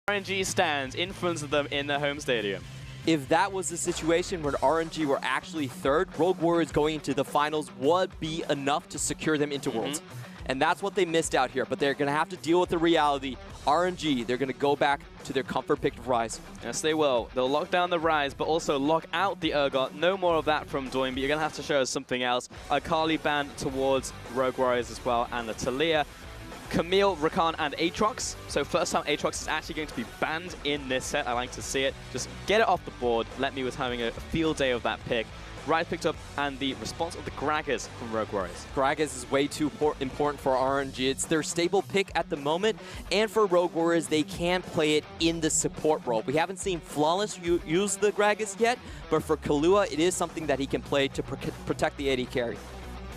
RNG stands in front of them in their home stadium. If that was the situation where RNG were actually third, Rogue Warriors going into the finals would be enough to secure them into Worlds. And that's what they missed out here, but they're going to have to deal with the reality. RNG, they're going to go back to their comfort pick of Rise. Yes, they will. They'll lock down the Rise, but also lock out the Urgot. No more of that from Doinby. You're going to have to show us something else. A Kali ban towards Rogue Warriors as well, and the Talia. Camille, Rakan, and Aatrox. So first time Aatrox is actually going to be banned in this set. I like to see it. Just get it off the board. Let me was having a field day of that pick. Rise picked up, and the response of the Gragas from Rogue Warriors. Gragas is way too important for RNG. It's their stable pick at the moment, and for Rogue Warriors, they can play it in the support role. We haven't seen Flawless use the Gragas yet, but for Kahlua, it is something that he can play to protect the AD carry.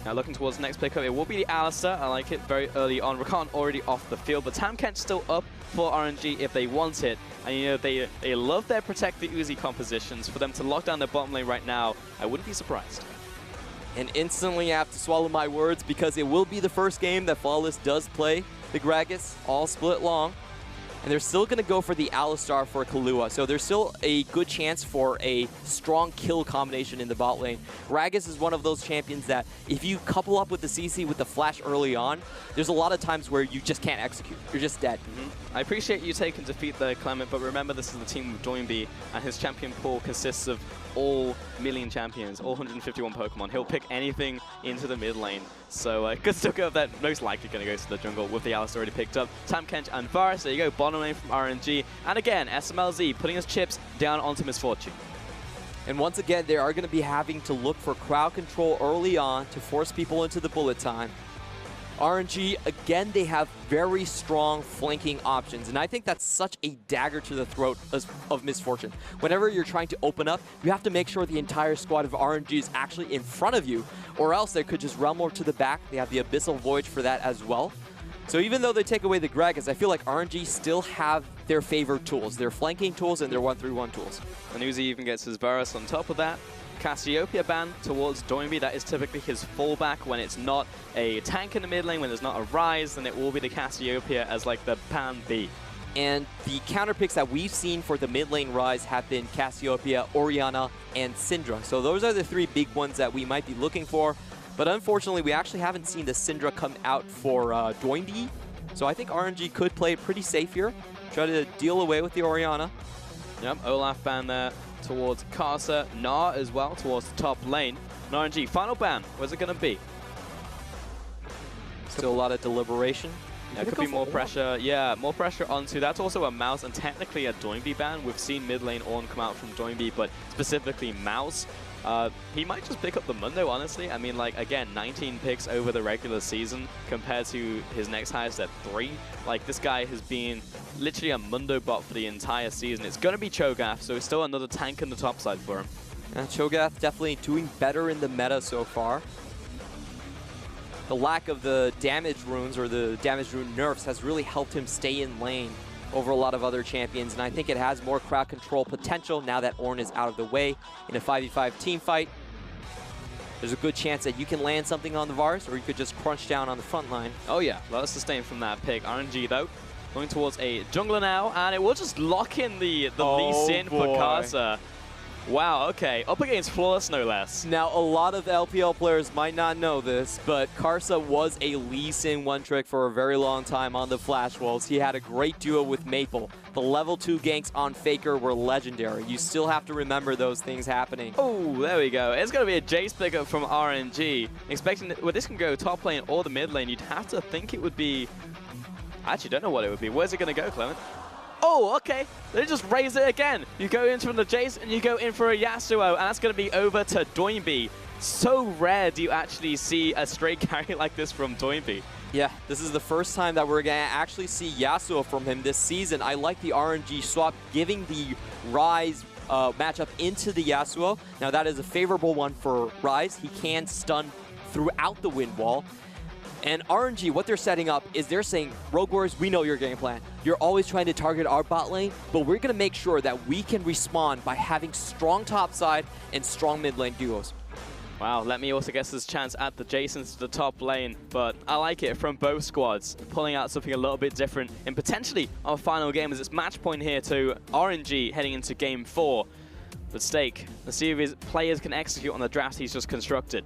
Now looking towards the next pickup, it will be the Alistar. I like it very early on. Rakan already off the field, but Tamken's still up for RNG if they want it. And you know, they love their Protect the Uzi compositions. For them to lock down their bottom lane right now, I wouldn't be surprised. And instantly I have to swallow my words because it will be the first game that Flawless does play the Gragas all split long. And they're still going to go for the Alistar for Kahlua. So there's still a good chance for a strong kill combination in the bot lane. Gragas is one of those champions that if you couple up with the CC with the flash early on, there's a lot of times where you just can't execute. You're just dead. I appreciate you taking defeat there, Clement, but remember this is the team with Doinby, and his champion pool consists of all million champions, all 151 Pokemon. He'll pick anything into the mid lane. So could still go that most likely going to go to the jungle with the Alistar already picked up. Tamkench and Varus, there you go, bottom lane from RNG. And again, SMLZ putting his chips down onto Misfortune. And once again, they are going to be having to look for crowd control early on to force people into the bullet time. RNG, again, they have very strong flanking options, and I think that's such a dagger to the throat of Misfortune. Whenever you're trying to open up, you have to make sure the entire squad of RNG is actually in front of you, or else they could just realm over to the back. They have the Abyssal Voyage for that as well. So even though they take away the Gragas, I feel like RNG still have their favorite tools, their flanking tools and their 1-3-1 tools. And Uzi even gets his Varus on top of that. Cassiopeia ban towards Doinby, that is typically his fallback when it's not a tank in the mid lane, when there's not a Rise, then it will be the Cassiopeia as like the plan B. And the counter picks that we've seen for the mid lane Rise have been Cassiopeia, Orianna, and Syndra. So those are the three big ones that we might be looking for. But unfortunately, we actually haven't seen the Syndra come out for Doinby. So I think RNG could play it pretty safe here. Try to deal away with the Orianna. Yep, Olaf ban there towards Karsa, Gnar as well towards the top lane. And RNG, final ban, where's it going to be? Still a lot of deliberation. Yeah, could be more pressure. Yeah, more pressure onto. That's also a Mouse and technically a Doinby ban. We've seen mid lane Ornn come out from Doinby, but specifically Mouse. He might just pick up the Mundo, honestly. I mean, like, again, 19 picks over the regular season compared to his next highest at 3. Like, this guy has been literally a Mundo bot for the entire season. It's going to be Cho'Gath, so it's still another tank in the top side for him. Cho'Gath definitely doing better in the meta so far. The lack of the damage runes or the damage rune nerfs has really helped him stay in lane over a lot of other champions, and I think it has more crowd control potential now that Ornn is out of the way in a 5v5 team fight. There's a good chance that you can land something on the Varus, or you could just crunch down on the front line. Oh yeah, a lot of sustain from that pick. RNG though, going towards a jungler now, and it will just lock in the Lee Sin for Karsa. Wow, okay. Up against Flawless, no less. Now, a lot of LPL players might not know this, but Karsa was a Lee Sin one-trick for a very long time on the Flash Walls. He had a great duo with Maple. The level 2 ganks on Faker were legendary. You still have to remember those things happening. Oh, there we go. It's going to be a Jace pickup from RNG. Expecting that, well, this can go top lane or the mid lane. You'd have to think it would be... I actually don't know what it would be. Where's it going to go, Clement? Oh, okay. They just raise it again. You go in from the Jace and you go in for a Yasuo, and that's going to be over to Doinby. So rare do you actually see a straight carry like this from Doinby. Yeah, this is the first time that we're going to actually see Yasuo from him this season. I like the RNG swap, giving the Rise matchup into the Yasuo. Now, that is a favorable one for Rise. He can stun throughout the wind wall. And RNG, what they're setting up is they're saying, Rogue Warriors, we know your game plan. You're always trying to target our bot lane, but we're going to make sure that we can respawn by having strong top side and strong mid lane duos. Wow, Let Me also gets his chance at the Jasons to the top lane, but I like it from both squads, pulling out something a little bit different in potentially our final game, as it's match point here to RNG heading into game 4. But Stake, let's see if his players can execute on the draft he's just constructed.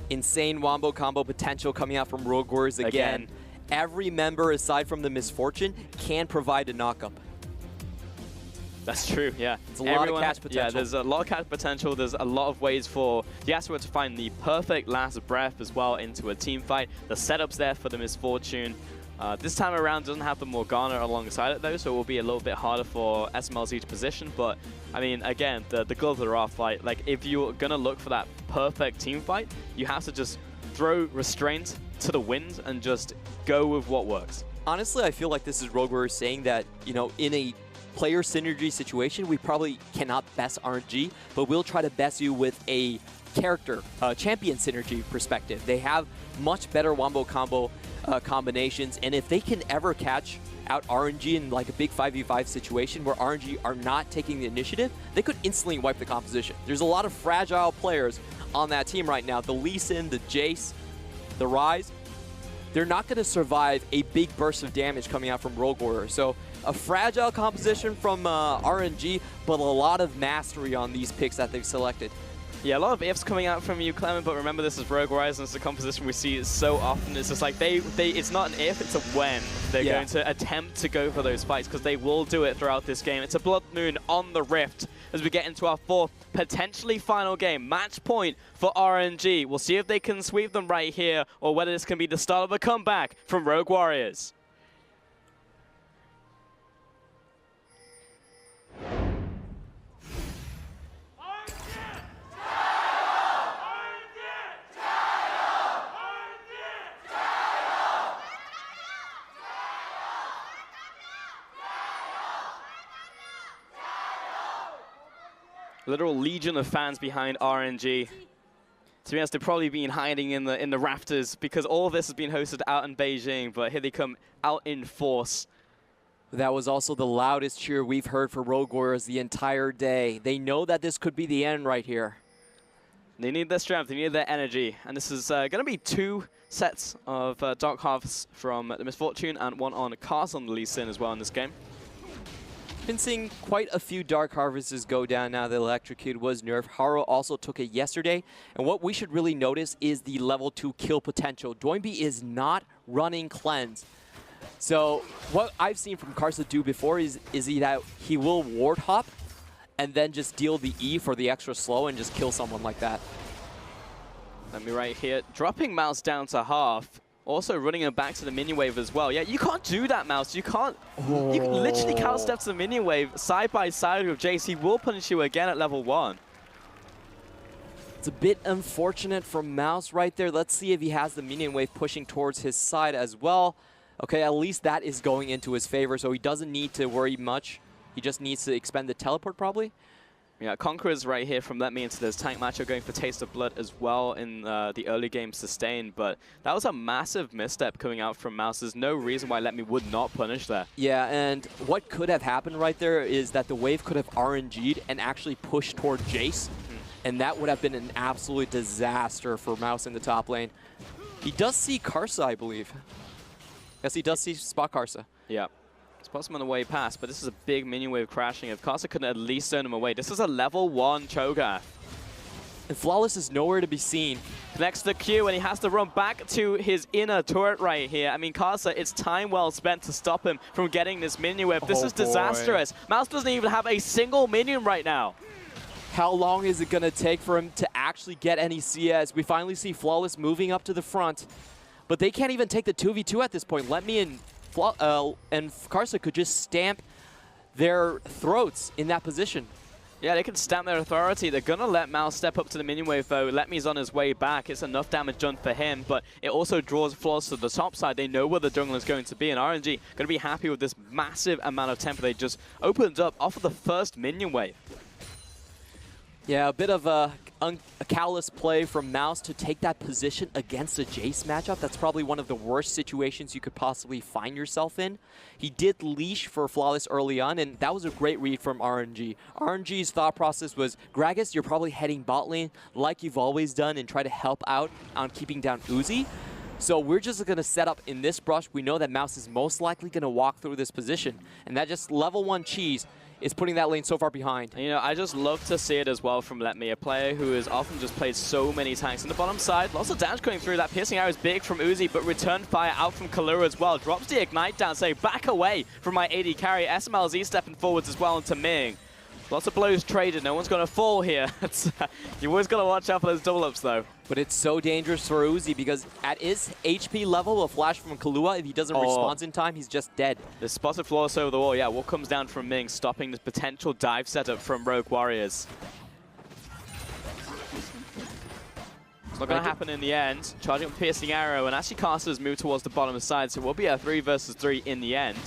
Insane wombo combo potential coming out from Rogue Warriors again. Every member, aside from the Misfortune, can provide a knockup. That's true, yeah. It's a lot of catch potential. Yeah, there's a lot of catch potential. There's a lot of ways for Yasuo to find the perfect last breath as well into a team fight. The setup's there for the Misfortune. This time around doesn't have the Morgana alongside it though, so it will be a little bit harder for SMLZ to position. But I mean, again, the gloves are off. Like if you're gonna look for that perfect team fight, you have to just throw restraint to the wind and just go with what works. Honestly, I feel like this is Rogue Warriors saying that, you know, in a player synergy situation, we probably cannot best RNG, but we'll try to best you with a character, champion synergy perspective. They have much better wombo combo combinations, and if they can ever catch out RNG in like a big 5v5 situation where RNG are not taking the initiative, they could instantly wipe the composition. There's a lot of fragile players on that team right now. The Lee Sin, the Jace, the Ryze, they're not going to survive a big burst of damage coming out from Rogue Warriors. So a fragile composition from RNG, but a lot of mastery on these picks that they've selected. Yeah, a lot of ifs coming out from you, Clement, but remember this is Rogue Warriors and it's a composition we see so often. It's just like it's not an if, it's a when they're going to attempt to go for those fights, because they will do it throughout this game. It's a Blood Moon on the Rift as we get into our 4th, potentially final game. Match point for RNG. We'll see if they can sweep them right here or whether this can be the start of a comeback from Rogue Warriors. Literal legion of fans behind RNG. To be honest, they've probably been hiding in the rafters because all of this has been hosted out in Beijing, but here they come out in force. That was also the loudest cheer we've heard for Rogue Warriors the entire day. They know that this could be the end right here. They need their strength, they need their energy, and this is going to be 2 sets of Dark Halves from the Misfortune and 1 on Cars on the Lee Sin as well in this game. Been seeing quite a few Dark Harvests go down now that Electrocute was nerfed. Haro also took it yesterday. And what we should really notice is the level 2 kill potential. Doinby is not running Cleanse. So what I've seen from Karsa do before is that he will ward hop and then just deal the E for the extra slow and just kill someone like that. Let me right here. Dropping Mouse down to half. Also running him back to the minion wave as well. Yeah, you can't do that, Mouse. You can't. You can literally counter step to the minion wave side by side with Jace. He will punish you again at level 1. It's a bit unfortunate from Mouse right there. Let's see if he has the minion wave pushing towards his side as well. Okay, at least that is going into his favor, so he doesn't need to worry much. He just needs to expend the teleport probably. Yeah, Conquerors right here from Let Me into this tank matchup, going for Taste of Blood as well in the early game sustain, but that was a massive misstep coming out from Mouse. There's no reason why Let Me would not punish there. Yeah, and what could have happened right there is that the wave could have RNG'd and actually pushed toward Jace, and that would have been an absolute disaster for Mouse in the top lane. He does see Karsa, I believe. Yes, he does see spot Karsa. Yeah. Spots him on the way past, but this is a big minion wave crashing. If Karsa couldn't at least turn him away, this is a level 1 Cho'Gath. And Flawless is nowhere to be seen. Connects the Q, and he has to run back to his inner turret right here. I mean, Karsa, it's time well spent to stop him from getting this minion wave. This is disastrous. Mouse doesn't even have a single minion right now. How long is it going to take for him to actually get any CS? We finally see Flawless moving up to the front, but they can't even take the 2v2 at this point. Let Me and Karsa could just stamp their throats in that position. Yeah, they can stamp their authority. They're going to let Mouse step up to the minion wave, though. Let Me's on his way back. It's enough damage done for him, but it also draws Flawless to the top side. They know where the jungle is going to be, and RNG going to be happy with this massive amount of tempo they just opened up off of the first minion wave. Yeah, a bit of a callous play from Mouse to take that position against a Jace matchup. That's probably one of the worst situations you could possibly find yourself in. He did leash for Flawless early on, and that was a great read from RNG. RNG's thought process was, Gragas, you're probably heading bot lane like you've always done and try to help out on keeping down Uzi. So we're just going to set up in this brush. We know that Mouse is most likely going to walk through this position, and that just level 1 cheese is putting that lane so far behind. You know, I just love to see it as well from Letme, a player who has often just played so many tanks. On the bottom side, lots of damage going through. That piercing arrow is big from Uzi, but return fire out from Kalura as well. Drops the Ignite down, saying back away from my AD carry. SMLZ stepping forwards as well into Ming. Lots of blows traded. No one's going to fall here. You always got to watch out for those double-ups, though. But it's so dangerous for Uzi because at his HP level, a flash from Kalua, if he doesn't respond in time, he's just dead. The spotted Flawless over the wall. Yeah, what comes down from Ming, stopping this potential dive setup from Rogue Warriors. It's not going to happen in the end. Charging up Piercing Arrow, and actually casters move towards the bottom side, so it will be a 3 versus 3 in the end.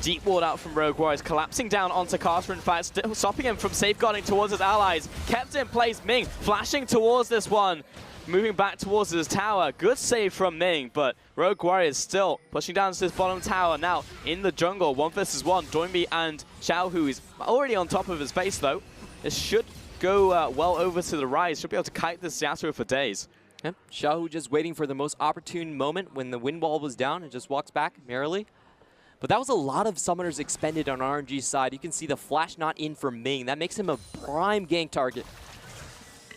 Deep ward out from Rogue Warriors, collapsing down onto Caster, in fact, stopping him from safeguarding towards his allies. Kept in place, Ming, flashing towards this one, moving back towards his tower. Good save from Ming, but Rogue Warriors still pushing down to this bottom tower. Now, in the jungle, 1 versus 1, Doinby and Xiaohu is already on top of his base, though. This should go well over to the rise. Should be able to kite this Yasuo for days. Yep. Xiaohu just waiting for the most opportune moment when the wind wall was down and just walks back merrily. But that was a lot of summoners expended on RNG's side. You can see the flash not in for Ming. That makes him a prime gank target.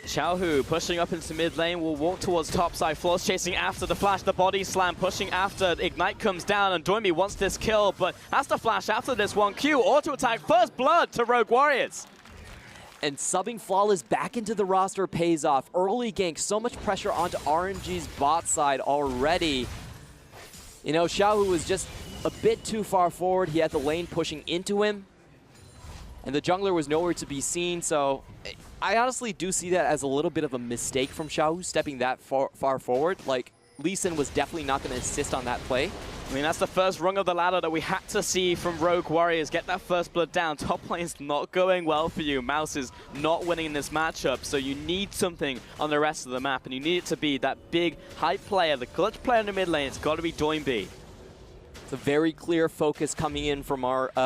Xiaohu pushing up into mid lane, will walk towards top side. Flawless chasing after the flash, the body slam, pushing after. Ignite comes down, and Doinby wants this kill, but has to flash after this one. Q, auto attack, first blood to Rogue Warriors. And subbing Flawless back into the roster pays off. Early gank, so much pressure onto RNG's bot side already. You know, Xiaohu was just a bit too far forward. He had the lane pushing into him, and the jungler was nowhere to be seen, so I honestly do see that as a little bit of a mistake from Xiaohu, stepping that far forward. Like, Lee Sin was definitely not going to insist on that play. I mean, that's the first rung of the ladder that we had to see from Rogue Warriors. Get that first blood down. Top lane's not going well for you. Mouse is not winning this matchup, so you need something on the rest of the map, and you need it to be that big hype player, the clutch player in the mid lane. It's got to be Doinby. It's a very clear focus coming in from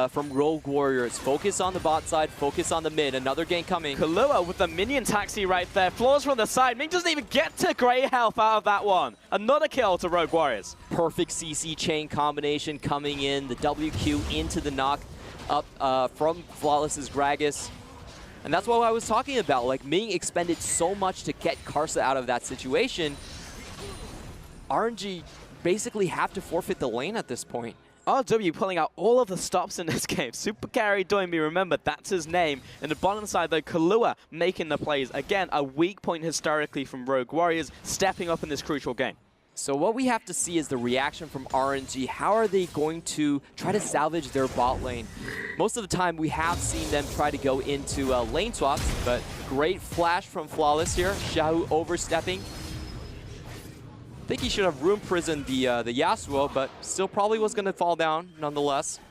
from Rogue Warriors. Focus on the bot side, focus on the mid. Another gank coming. Kalua with the minion taxi right there. Floors from the side. Ming doesn't even get to Grey Health out of that one. Another kill to Rogue Warriors. Perfect CC chain combination coming in. The WQ into the knock up from Flawless's Gragas. And that's what I was talking about. Like, Ming expended so much to get Karsa out of that situation. RNG basically have to forfeit the lane at this point. RW pulling out all of the stops in this game. Super carry Doinby, remember, that's his name. And the bottom side, though, Kalua making the plays. Again, a weak point historically from Rogue Warriors, stepping up in this crucial game. So what we have to see is the reaction from RNG. How are they going to try to salvage their bot lane? Most of the time, we have seen them try to go into lane swaps, but great flash from Flawless here. Xiaohu overstepping. I think he should have room prisoned the Yasuo, but still probably was going to fall down nonetheless.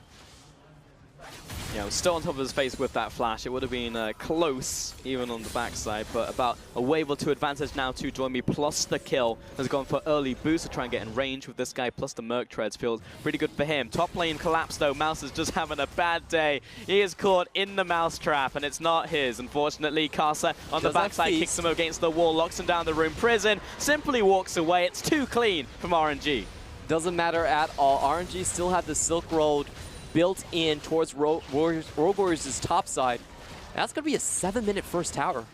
Yeah, was still on top of his face with that flash. It would have been close, even on the backside, but about a wave or two advantage now to Doinby, plus the kill. Has gone for early boost to try and get in range with this guy, plus the Merc Treads feels pretty good for him. Top lane collapse, though. Mouse is just having a bad day. He is caught in the mouse trap, and it's not his. Unfortunately, Karsa on the backside kicks him against the wall, locks him down the room. Prison simply walks away. It's too clean from RNG. Doesn't matter at all. RNG still had the Silk Road built in towards Rogue Warriors' top side. That's going to be a 7-minute first tower.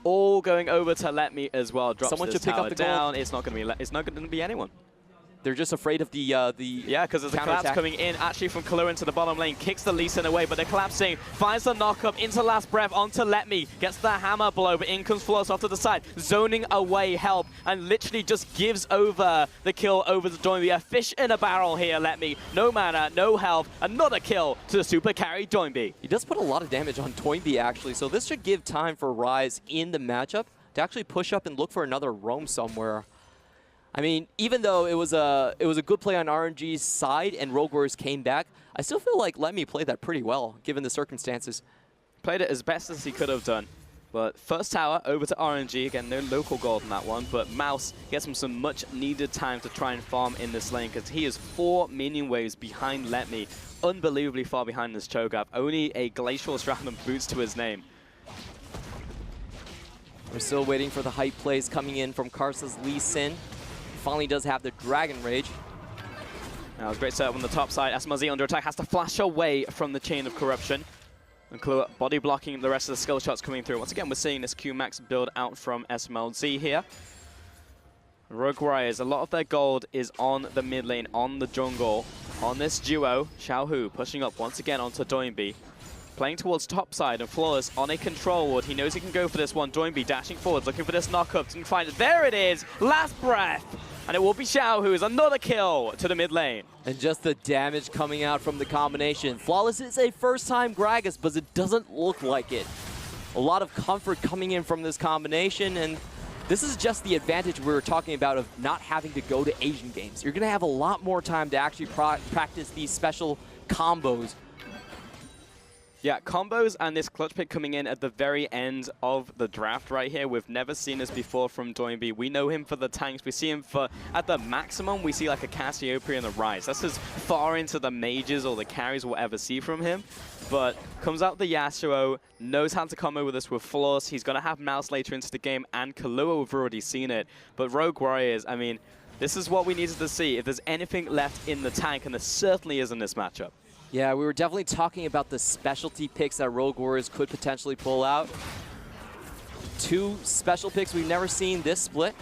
All going over to Let Me as well. Drops Someone this should pick tower up the down. gold. It's not going to be anyone. They're just afraid of the yeah, because there's a collapse coming in actually from Kalua into the bottom lane, kicks the Lee Sin away, but they're collapsing, finds the knock-up into Last Breath onto Let Me, gets the hammer blow, but in comes Flawless off to the side, zoning away help, and literally just gives over the kill over to Doinby. A fish in a barrel here, Let Me. No mana, no health, another kill to the super carry Doinby. He does put a lot of damage on Doinby, actually, so this should give time for Rise in the matchup to actually push up and look for another roam somewhere. I mean, even though it was a good play on RNG's side and Rogue Warriors came back, I still feel like Let Me played that pretty well, given the circumstances. Played it as best as he could have done. But first tower over to RNG. Again, no local gold in that one, but Mouse gets him some much needed time to try and farm in this lane because he is 4 minion waves behind Let Me. Unbelievably far behind this Cho'Gath. Only a Glacial Strand and boots to his name. We're still waiting for the hype plays coming in from Karsa's Lee Sin. Finally does have the Dragon Rage. That was a great setup on the top side. SMLZ under attack has to flash away from the Chain of Corruption. And Clue body blocking the rest of the skill shots coming through. Once again, we're seeing this Q-Max build out from SMLZ here. Rogue Warriors, a lot of their gold is on the mid lane, on the jungle. On this duo, Xiaohu pushing up once again onto Doinby. Playing towards top side and Flawless on a control ward. He knows he can go for this one. Doinby dashing forwards, looking for this knock-up. Didn't find it. There it is! Last breath! And it will be Xiaohu's another kill to the mid lane. And just the damage coming out from the combination. Flawless is a first-time Gragas, but it doesn't look like it. A lot of comfort coming in from this combination, and this is just the advantage we were talking about of not having to go to Asian games. You're going to have a lot more time to actually practice these special combos. Yeah, combos and this clutch pick coming in at the very end of the draft right here. We've never seen this before from Doinby. We know him for the tanks. We see him for, at the maximum, we see like a Cassiopeia and the Rise. That's as far into the mages or the carries we'll ever see from him. But comes out the Yasuo, knows how to combo with this with Floss. He's going to have Mouse later into the game, and Kahlua, we've already seen it. But Rogue Warriors, I mean, this is what we needed to see. If there's anything left in the tank, and there certainly is in this matchup. Yeah, we were definitely talking about the specialty picks that Rogue Warriors could potentially pull out. 2 special picks we've never seen this split,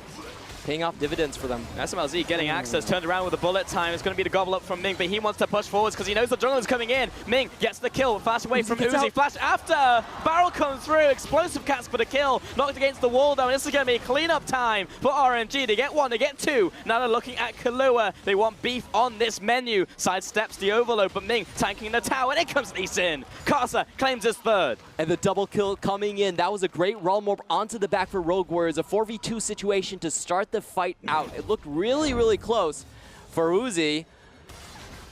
paying off dividends for them. SMLZ getting access, turned around with a bullet time. It's going to be the gobble up from Ming, but he wants to push forwards because he knows the jungle is coming in. Ming gets the kill, flash away from Uzi. Flash after, barrel comes through, explosive cast for the kill. Knocked against the wall though, and this is going to be cleanup time for RNG. They get 1, they get 2. Now they're looking at Kahlua. They want beef on this menu. Sidesteps the overload, but Ming tanking the tower, and it comes Lee Sin. Karsa claims his 3rd. And the double kill coming in. That was a great realm warp onto the back for Rogue Warriors. A 4v2 situation to start the fight out. It looked really, really close for Uzi.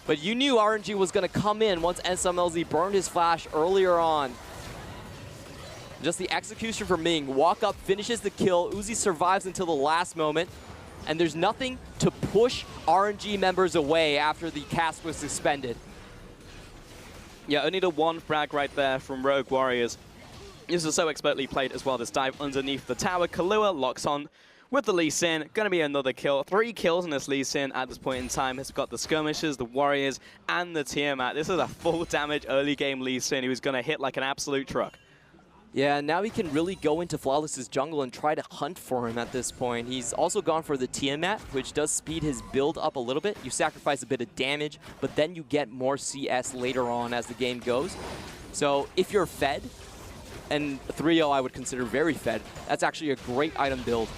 But you knew RNG was going to come in once SMLZ burned his flash earlier on. Just the execution for Ming. Walk up, finishes the kill. Uzi survives until the last moment. And there's nothing to push RNG members away after the cast was suspended. Yeah, only the 1 frag right there from Rogue Warriors. This is so expertly played as well. This dive underneath the tower. Kahlua locks on with the Lee Sin. Going to be another kill. 3 kills in this Lee Sin at this point in time. Has got the skirmishers, the warriors, and the Tiamat. This is a full damage early game Lee Sin. He was going to hit like an absolute truck. Yeah, now he can really go into Flawless's jungle and try to hunt for him at this point. He's also gone for the Tiamat, which does speed his build up a little bit. You sacrifice a bit of damage, but then you get more CS later on as the game goes. So if you're fed, and 3-0 I would consider very fed, that's actually a great item build.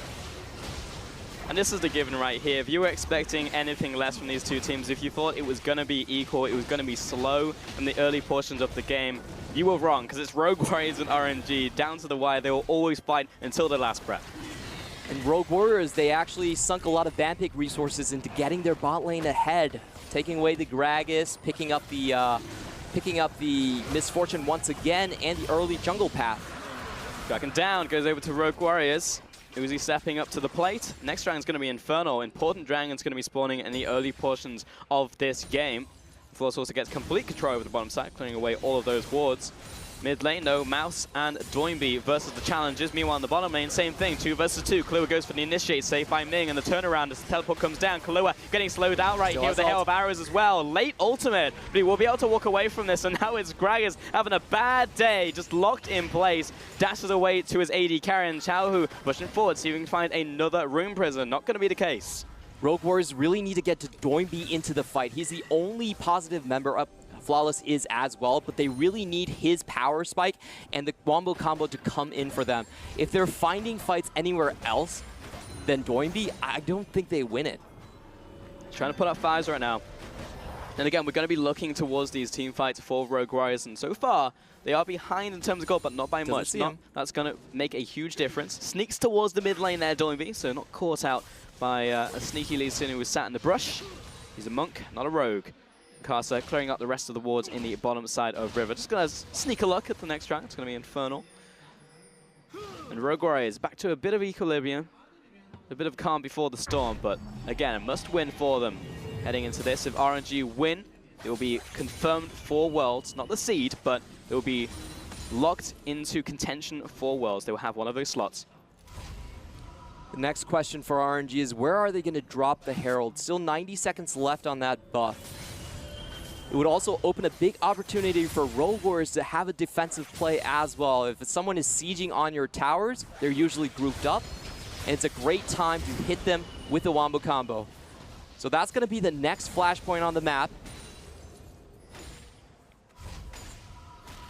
And this is the given right here. If you were expecting anything less from these two teams, if you thought it was going to be equal, it was going to be slow in the early portions of the game, you were wrong, because it's Rogue Warriors and RNG. Down to the wire, they will always fight until the last breath. And Rogue Warriors, they actually sunk a lot of ban pick resources into getting their bot lane ahead, taking away the Gragas, picking up the Misfortune once again, and the early jungle path. Dragon down, goes over to Rogue Warriors. Uzi stepping up to the plate. Next dragon's going to be Infernal. Important dragon's going to be spawning in the early portions of this game. Floss also gets complete control over the bottom side, clearing away all of those wards. Mid lane, though, Mouse and Doinby versus the challengers. Meanwhile, in the bottom lane, same thing, 2 versus 2. Kahlua goes for the initiate, saved by Ming, and the turnaround as the teleport comes down. Kahlua getting slowed out right here with the hail of arrows as well. Late ultimate, but he will be able to walk away from this, and now it's Gragas having a bad day, just locked in place. Dashes away to his AD Karen. Xiaohu pushing forward, see if he can find another Rune Prison. Not going to be the case. Rogue Warriors really need to get to Doinby into the fight. He's the only positive member up. Flawless is as well, but they really need his power spike and the wombo combo to come in for them. If they're finding fights anywhere else than Doinby, I don't think they win it. Trying to put up fires right now. And again, we're going to be looking towards these team fights for Rogue Warriors, and so far, they are behind in terms of gold, but not by much. That's going to make a huge difference. Sneaks towards the mid lane there, Doinby, so not caught out by a sneaky Lee Sin who was sat in the brush. He's a monk, not a rogue. Karsa clearing up the rest of the wards in the bottom side of River. Just going to sneak a look at the next dragon. It's going to be Infernal. And Rogue Warriors back to a bit of equilibrium, a bit of calm before the storm, but again, a must-win for them heading into this. If RNG win, it will be confirmed for Worlds, not the seed, but it will be locked into contention for Worlds. They will have one of those slots. The next question for RNG is, where are they going to drop the Herald? Still 90 seconds left on that buff. It would also open a big opportunity for Rogue Warriors to have a defensive play as well. If someone is sieging on your towers, they're usually grouped up, and it's a great time to hit them with a wombo combo. So that's going to be the next flashpoint on the map.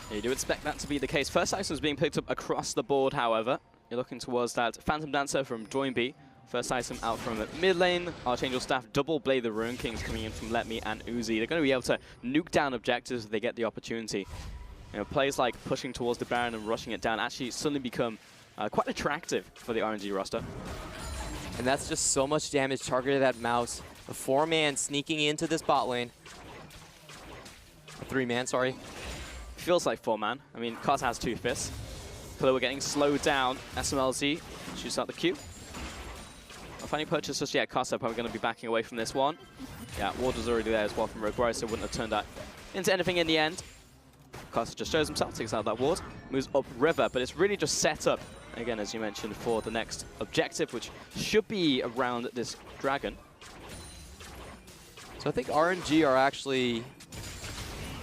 You do expect that to be the case. First item is being picked up across the board, however. You're looking towards that Phantom Dancer from Joinby. First item out from mid lane. Archangel Staff double blade the Rune Kings coming in from Let Me and Uzi. They're going to be able to nuke down objectives if they get the opportunity. You know, plays like pushing towards the Baron and rushing it down actually suddenly become quite attractive for the RNG roster. And that's just so much damage targeted at Mouse. A 4-man sneaking into this bot lane. A 3-man, sorry. Feels like 4-man. I mean, Kata has 2 fists. Kahlua getting slowed down. SMLZ shoots out the Q. Not finding purchase just yet. Kata probably going to be backing away from this one. Yeah, ward was already there as well from Rogue Warriors, so wouldn't have turned that into anything in the end. Kata just shows himself, takes out that ward, moves up river, but it's really just set up, again, as you mentioned, for the next objective, which should be around this dragon. So I think RNG are actually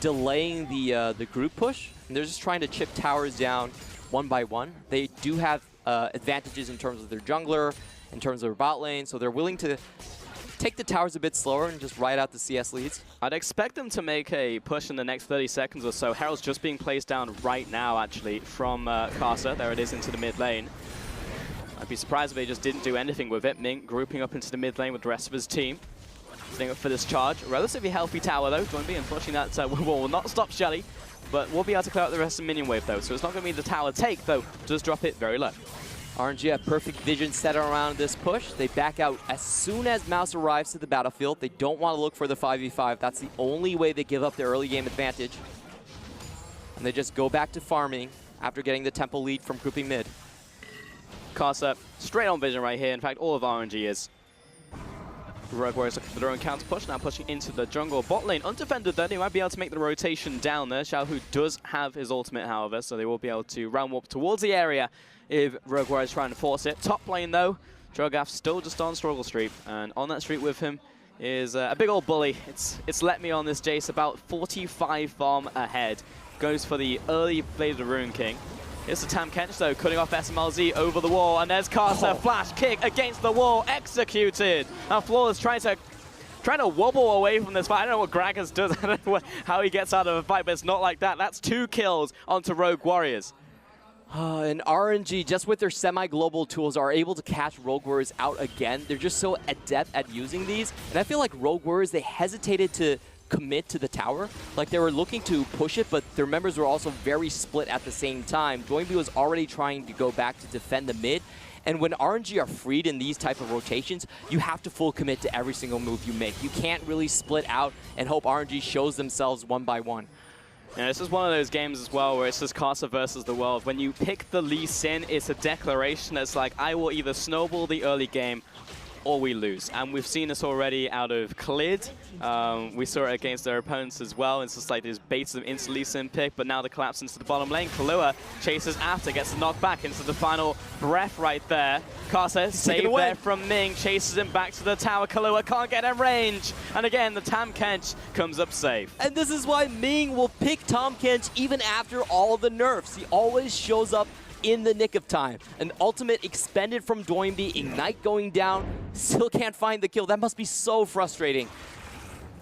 delaying the group push, and they're just trying to chip towers down one by one. They do have advantages in terms of their jungler, in terms of their bot lane, so they're willing to take the towers a bit slower and just ride out the CS leads. I'd expect them to make a push in the next 30 seconds or so. Herald's just being placed down right now, actually, from Kasa. There it is into the mid lane. I'd be surprised if they just didn't do anything with it. Ming grouping up into the mid lane with the rest of his team. Setting up for this charge. Relatively healthy tower, though. Joinby, unfortunately, that will not stop Shelly, but we'll be able to clear out the rest of the minion wave, though. So it's not going to be the tower take, though. Just drop it very low. RNG have perfect vision set around this push. They back out as soon as Mouse arrives to the battlefield. They don't want to look for the 5v5. That's the only way they give up their early game advantage. And they just go back to farming after getting the temple lead from grouping mid. Kasa, straight on vision right here. In fact, all of RNG is. Rogue Warriors looking for their own counter push, now pushing into the jungle bot lane. Undefended though, they might be able to make the rotation down there. Xiaohu does have his ultimate, however, so they will be able to round warp towards the area if Rogue Warriors trying to force it. Top lane though, Drogath still just on struggle streak, and on that streak with him is a big old bully. It's Let Me on this Jace, about 45 farm ahead. Goes for the early Blade of the Rune King. Here's the Tam Kench though, cutting off SMLZ over the wall, and there's Kasa, flash kick against the wall, executed. Now Flawless trying to wobble away from this fight. I don't know what Gragas does, I don't know how he gets out of a fight, but it's not like that. That's 2 kills onto Rogue Warriors. And RNG, just with their semi-global tools, are able to catch Rogue Warriors out again. They're just so adept at using these. And I feel like Rogue Warriors, they hesitated to commit to the tower. Like, they were looking to push it, but their members were also very split at the same time. Joinby was already trying to go back to defend the mid. And when RNG are freed in these type of rotations, you have to full commit to every single move you make. You can't really split out and hope RNG shows themselves one by one. Yeah, this is one of those games as well where it's just Kasa versus the world. When you pick the Lee Sin, it's a declaration that's like, I will either snowball the early game or we lose. And we've seen this already out of Klid. We saw it against their opponents as well. It's just like this baits them into Lee Sin pick, but now the collapse into the bottom lane. Kahlua chases after, gets the knock back into the final breath right there. Kasa saved there from Ming, chases him back to the tower. Kahlua can't get in range. And again, the Tam Kench comes up safe. And this is why Ming will pick Tahm Kench even after all of the nerfs. He always shows up in the nick of time. An ultimate expended from Joinby, Ignite going down, still can't find the kill. That must be so frustrating.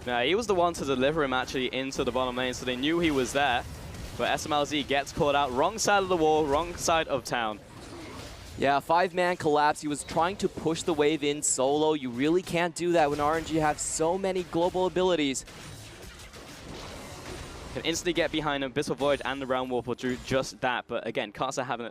Yeah, he was the one to deliver him actually into the bottom lane, so they knew he was there. But SMLZ gets caught out. Wrong side of the wall, wrong side of town. Yeah, 5-man collapse. He was trying to push the wave in solo. You really can't do that when RNG have so many global abilities. Can instantly get behind him. Abyssal Void and the Round Warp will do just that. But again, Kasa having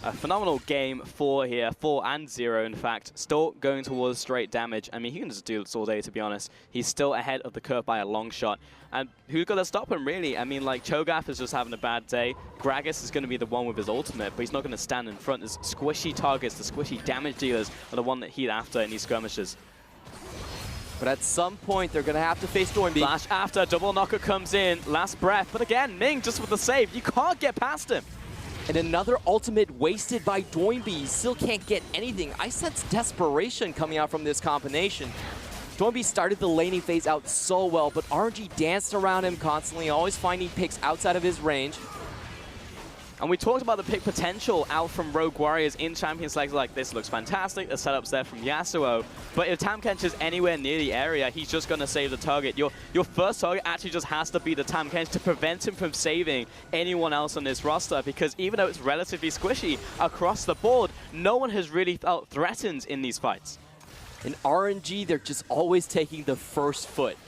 A phenomenal game 4 here, 4 and 0 in fact, still going towards straight damage. I mean, he can just do this all day, to be honest. He's still ahead of the curve by a long shot. And who's going to stop him, really? I mean, like, Cho'Gath is just having a bad day. Gragas is going to be the one with his ultimate, but he's not going to stand in front. His squishy targets, the squishy damage dealers, are the one that he's after in these skirmishes. But at some point, they're going to have to face Doinby. Flash after, double knocker comes in, last breath. But again, Ming just with the save. You can't get past him. And another ultimate wasted by Doinby. He still can't get anything. I sense desperation coming out from this combination. Doinby started the laning phase out so well, but RNG danced around him constantly, always finding picks outside of his range. And we talked about the pick potential out from Rogue Warriors in Champions League. Like, this looks fantastic. The setup's there from Yasuo. But if Tahm Kench is anywhere near the area, he's just going to save the target. Your first target actually just has to be the Tahm Kench to prevent him from saving anyone else on this roster. Because even though it's relatively squishy across the board, no one has really felt threatened in these fights. In RNG, they're just always taking the first foot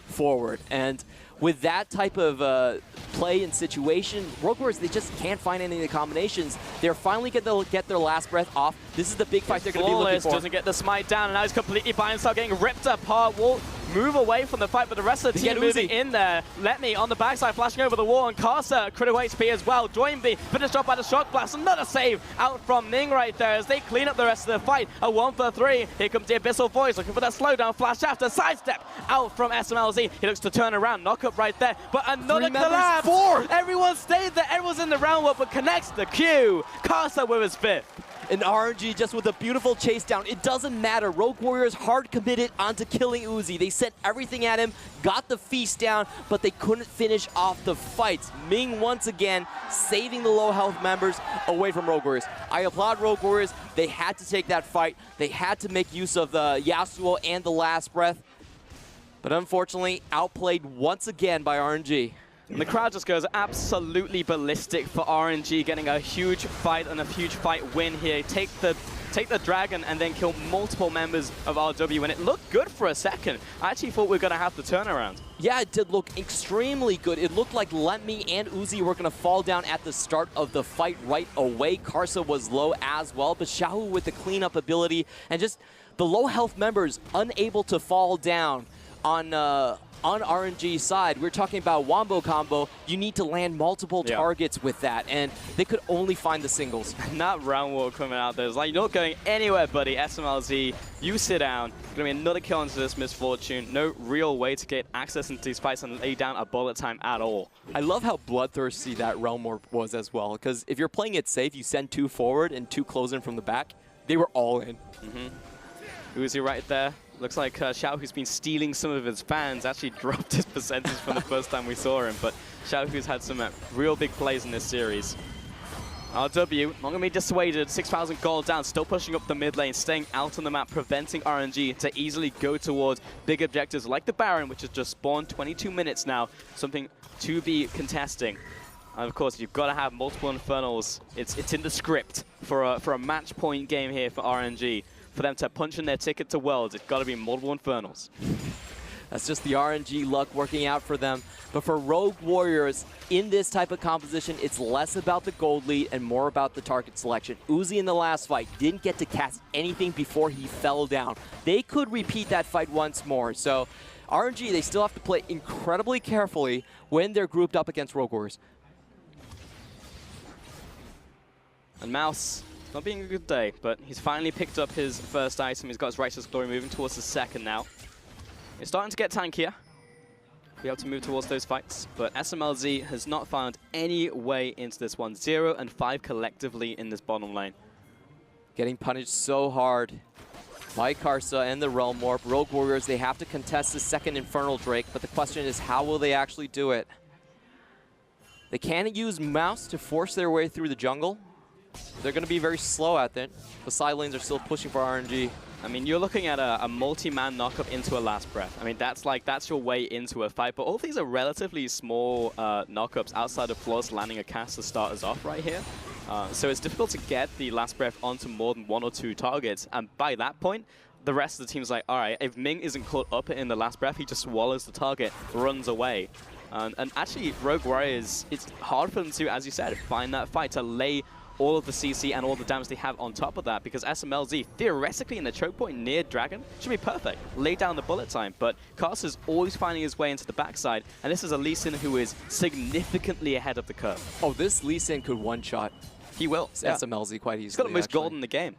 forward. And with that type of play and situation, Rogue Warriors, they just can't find any of the combinations. They're finally going to get their last breath off. This is the big fight they're going to be looking for. Doesn't get the smite down, and now he's completely by himself, getting ripped apart. Will move away from the fight, but the rest of the team moving in there. Let me on the backside, flashing over the wall, and Karsa, critical HP as well. Doinby finished off by the shock blast. Another save out from Ning right there as they clean up the rest of the fight. A 1 for 3. Here comes the Abyssal Voice, looking for that slowdown flash after. Sidestep out from SMLZ. He looks to turn around, knock up right there, but another collapse. 4. Everyone stayed there. Everyone's in the round one, but connects the Q. Karsa with his 5th. And RNG just with a beautiful chase down. It doesn't matter. Rogue Warriors hard committed onto killing Uzi. They sent everything at him, got the feast down, but they couldn't finish off the fights. Ming once again saving the low health members away from Rogue Warriors. I applaud Rogue Warriors. They had to take that fight. They had to make use of the Yasuo and the last breath. But unfortunately, outplayed once again by RNG. And the crowd just goes absolutely ballistic for RNG, getting a huge fight and a huge fight win here. Take the dragon and then kill multiple members of RW, and it looked good for a second. I actually thought we were going to have the turnaround. Yeah, it did look extremely good. It looked like Lemmy and Uzi were going to fall down at the start of the fight right away. Karsa was low as well, but Xiaohu with the cleanup ability and just the low health members unable to fall down on RNG's side. We're talking about Wombo combo. You need to land multiple targets with that, and they could only find the singles. And that round wall coming out there is like, you're not going anywhere, buddy. SMLZ, you sit down. Going to be another kill into this misfortune. No real way to get access into these fights and lay down a bullet time at all. I love how bloodthirsty that realm warp was as well, because if you're playing it safe, you send 2 forward and 2 close in from the back. They were all in. Uzi right there. Looks like Xiao, who's been stealing some of his fans, actually dropped his percentage from the first time we saw him. But Xiao, who's had some real big plays in this series. RW, not going to be dissuaded. 6,000 gold down, still pushing up the mid lane, staying out on the map, preventing RNG to easily go towards big objectives like the Baron, which has just spawned 22 minutes now. Something to be contesting. And of course, you've got to have multiple Infernals. It's in the script for a match point game here for RNG. For them to punch in their ticket to Worlds, it's got to be multiple Infernals. That's just the RNG luck working out for them. But for Rogue Warriors, in this type of composition, it's less about the gold lead and more about the target selection. Uzi in the last fight didn't get to cast anything before he fell down. They could repeat that fight once more. So RNG, they still have to play incredibly carefully when they're grouped up against Rogue Warriors. And Mouse, not being a good day, but he's finally picked up his first item. He's got his Righteous Glory moving towards the second now. He's starting to get tankier. Be able to move towards those fights, but SMLZ has not found any way into this one. 0 and 5 collectively in this bottom lane. Getting punished so hard by Karsa and the Realm Warp. Rogue Warriors, they have to contest the second Infernal Drake, but the question is, how will they actually do it? They can use Mouse to force their way through the jungle. They're going to be very slow at it. The side lanes are still pushing for RNG. I mean, you're looking at a multi-man knockup into a last breath. I mean, that's your way into a fight. But all these are relatively small knockups outside of Flawless landing a cast to start us off right here. So it's difficult to get the last breath onto more than 1 or 2 targets. And by that point, the rest of the team's like, all right, if Ming isn't caught up in the last breath, he just swallows the target, runs away. And actually, Rogue Warriors, it's hard for them to, as you said, find that fight, to lay all of the CC and all the damage they have on top of that, because SMLZ, theoretically in the choke point near Dragon, should be perfect. Lay down the bullet time, but Caster's always finding his way into the backside, and this is a Lee Sin who is significantly ahead of the curve. Oh, this Lee Sin could one-shot. He will. SMLZ quite easily. He's got the most gold in the game.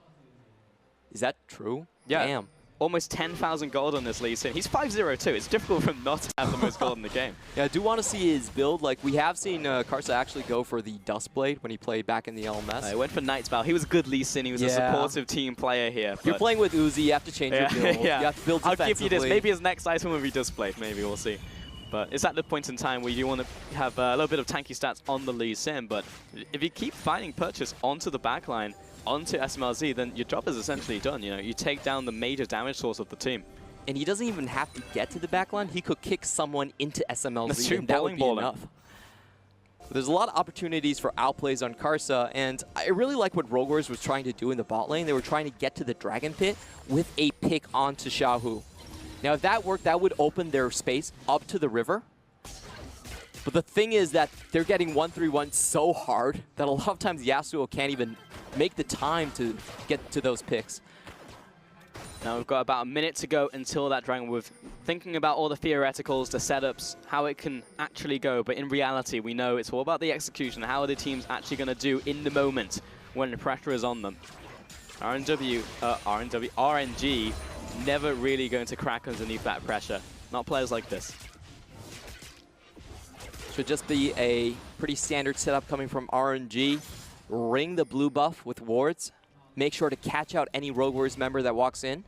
Is that true? Yeah. Damn. Almost 10,000 gold on this Lee Sin. He's 5-0 too. It's difficult for him not to have the most gold in the game. Yeah, I do want to see his build. Like, we have seen Karsa actually go for the Dustblade when he played back in the LMS. He went for Knight's Bow. He was a good Lee Sin. He was a supportive team player here. If you're playing with Uzi, you have to change your build. You have to build defensively. I'll give you this. Maybe his next item will be Dustblade. Maybe we'll see. But it's at the point in time where you want to have a little bit of tanky stats on the Lee Sin. But if you keep finding purchase onto the backline, onto SMLZ, then your job is essentially done. You know, you take down the major damage source of the team. And he doesn't even have to get to the backline. He could kick someone into SMLZ, That's true, and that would be enough. But there's a lot of opportunities for outplays on Karsa, and I really like what Rogue Warriors was trying to do in the bot lane. They were trying to get to the Dragon Pit with a pick onto Xiaohu. Now, if that worked, that would open their space up to the river. But the thing is that they're getting 1-3-1 so hard that a lot of times Yasuo can't even make the time to get to those picks. Now we've got about a minute to go until that Dragon. We're thinking about all the theoreticals, the setups, how it can actually go. But in reality, we know it's all about the execution. How are the teams actually going to do in the moment when the pressure is on them? RNG never really going to crack underneath that pressure. Not players like this. Should just be a pretty standard setup coming from RNG. Ring the blue buff with wards. Make sure to catch out any Rogue Warriors member that walks in.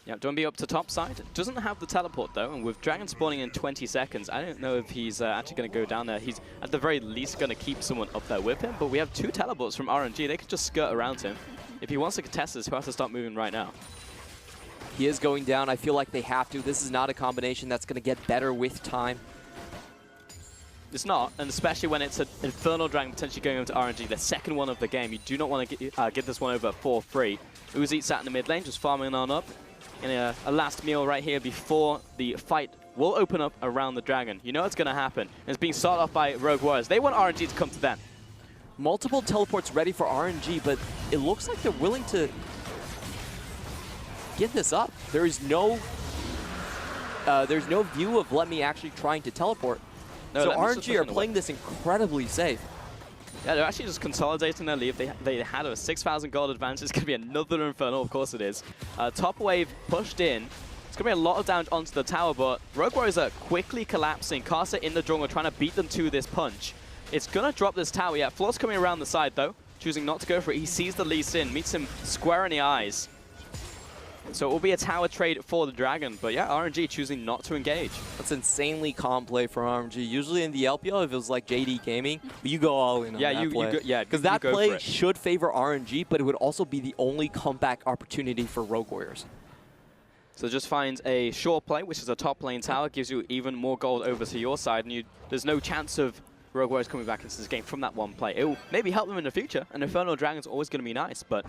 Yeah, don't be up to top side. Doesn't have the teleport though, and with Dragon spawning in 20 seconds, I don't know if he's actually going to go down there. He's at the very least going to keep someone up there with him, but we have 2 teleports from RNG. They could just skirt around him. If he wants to contest this, he'll have to start moving right now. He is going down. I feel like they have to. This is not a combination that's going to get better with time. It's not, and especially when it's an Infernal Dragon potentially going over to RNG, the second one of the game. You do not want to get this one over for free. Uzi sat in the mid lane, just farming on up. In a last meal right here before the fight will open up around the Dragon. You know it's going to happen. It's being started off by Rogue Warriors. They want RNG to come to them. Multiple teleports ready for RNG, but it looks like they're willing to give this up. There's no view of Let Me actually trying to teleport. No, so RNG are playing this incredibly safe. Yeah, they're actually just consolidating their lead. They had a 6,000 gold advantage. It's going to be another Infernal, of course it is. Top wave pushed in. It's going to be a lot of damage onto the tower, but Rogue Warriors are quickly collapsing. Karsa in the jungle trying to beat them to this punch. It's going to drop this tower. Yeah, Floor's coming around the side, though, choosing not to go for it. He sees the Lee Sin, meets him square in the eyes. So it will be a tower trade for the Dragon, but yeah, RNG choosing not to engage. That's insanely calm play from RNG. Usually in the LPL, if it was like JD Gaming, you go all in on that play. Because that play should favor RNG, but it would also be the only comeback opportunity for Rogue Warriors. So just find a short play, which is a top lane tower, gives you even more gold over to your side, and there's no chance of Rogue Warriors coming back into this game from that one play. It will maybe help them in the future, and Infernal Dragon's always going to be nice, but